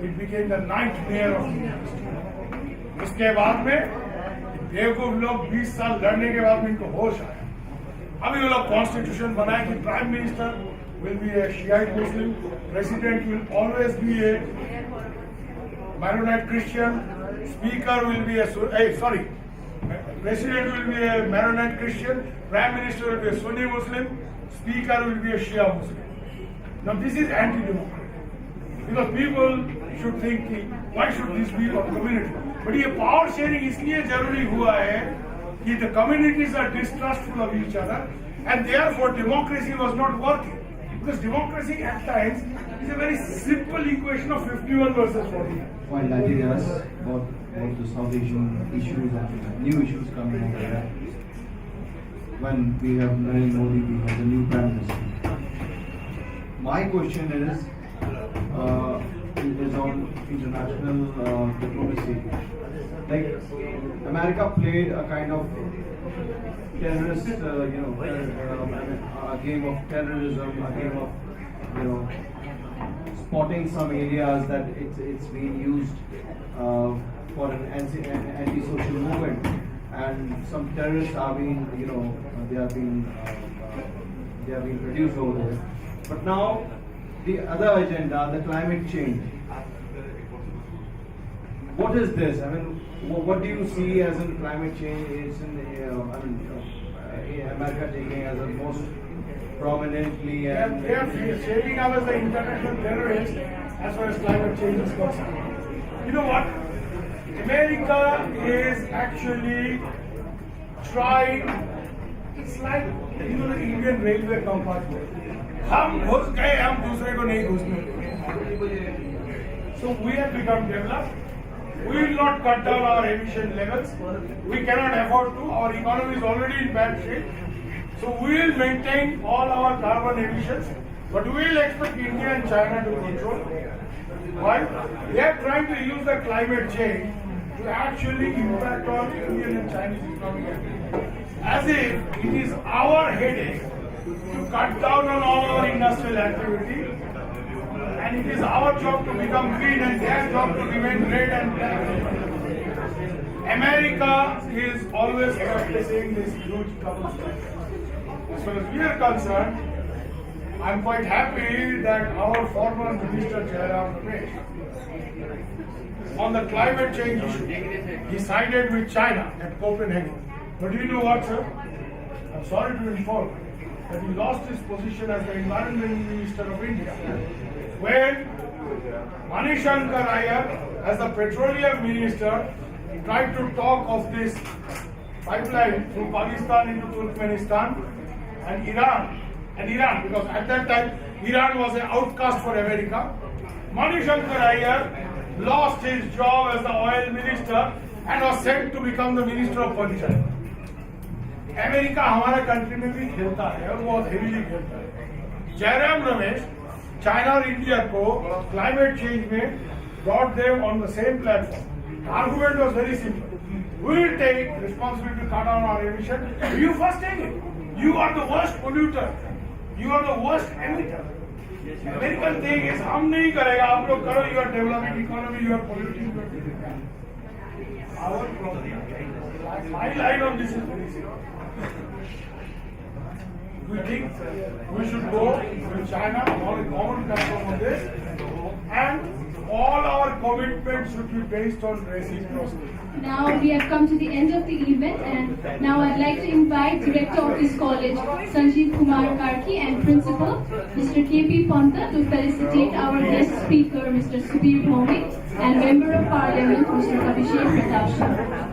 it became the nightmare of middle east उसके बाद में बेवकूफ लोग 20 साल लड़ने के बाद में इनको होश आया अभी वो लोग कॉन्स्टिट्यूशन बनाए कि prime minister will be a Shiite Muslim president will always be a Maronite Christian, speaker will be president will be a Maronite Christian, prime minister will be a Sunni Muslim, speaker will be a Shia Muslim. Now this is anti-democratic because people should think why should this be a community? But ये power sharing इसलिए जरूरी हुआ है कि the communities are distrustful of each other and therefore democracy was not working. Because democracy at times is a very simple equation of 51 versus 49. While Nigeria's about the South Asian issues and new issues coming over there, when we have Narendra Modi, we have the new Prime Minister. My question is on international diplomacy. Like America played a kind of terrorist, a game of terrorism, a game of, spotting some areas that it's being used for an anti-social movement, and some terrorists are being, they are being produced over there. But now the other agenda, the climate change. What is this? I mean, what do you see as in climate change? It's in America taking as a most prominently and they are shaping up as the international terrorists as far as climate change is concerned. You know what? America is actually trying. It's like the Indian railway compartment. हम घुस गए हम दूसरे को नहीं घुसने देंगे. So we have become developed. We will not cut down our emission levels. We cannot afford to. Our economy is already in bad shape. So we will maintain all our carbon emissions, but we will expect India and China to control. Why? They are trying to use the climate change to actually impact on Indian and Chinese economy. As if it is our headache to cut down on all our industrial activity, and it is our job to become green and their job to remain red and black. America is always practicing this huge double standard. As far as we are concerned, I'm quite happy that our former Minister Jairam Ramesh, on the climate change issue, he sided with China at Copenhagen. But do you know what, sir? I'm sorry to inform that he lost his position as the Environment Minister of India when Manishankar Iyer as the petroleum minister, tried to talk of this pipeline through Pakistan into Turkmenistan and Iran, because at that time Iran was an outcast for America. Manishankar Iyer lost his job as the oil minister and was sent to become the minister of furniture. America हमारे country में भी खेलता है और बहुत heavily खेलता है. Jairam Ramesh China और इंडिया को क्लाइमेट चेंज में brought them on the same platform. The argument was very simple. We will take responsibility to cut down our emission. You first take it. You are the worst polluter. You are the worst emitter. American thing is हम नहीं करेगा, आप लोग करो. You are developing economy. You are polluting. Our problem. My line on this is very simple. We think we should go with China on a common platform on this, and all our commitments should be based on reciprocity. Now we have come to the end of the event, and now I'd like to invite Director of this college, Sanjeev Kumar Karki, and Principal, Mr. K.P. Ponta, to felicitate our guest speaker, Mr. Subir Bhowmik, and Member of Parliament, Mr. Abhishek Pratap Sharma.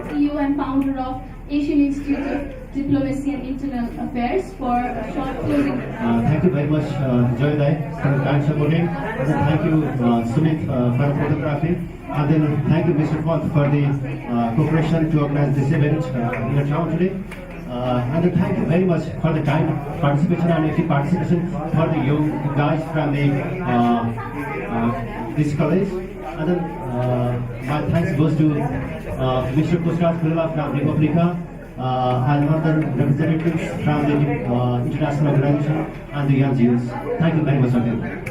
CEO and founder of Asian Institute of Diplomacy and International Affairs, for a short closing. Thank you very much, Joy Dai, for the kind supporting. And then thank you, Sumit, for the photography. And then thank you, Mr. Pant, for the cooperation to organize this event in your town today. And then thank you very much for the kind participation and active participation for the young guys from the this college. And then my thanks goes to Mr. Kusrat Kurla from Republica and other representatives from the international organization and the NGOs. Thank you very much again.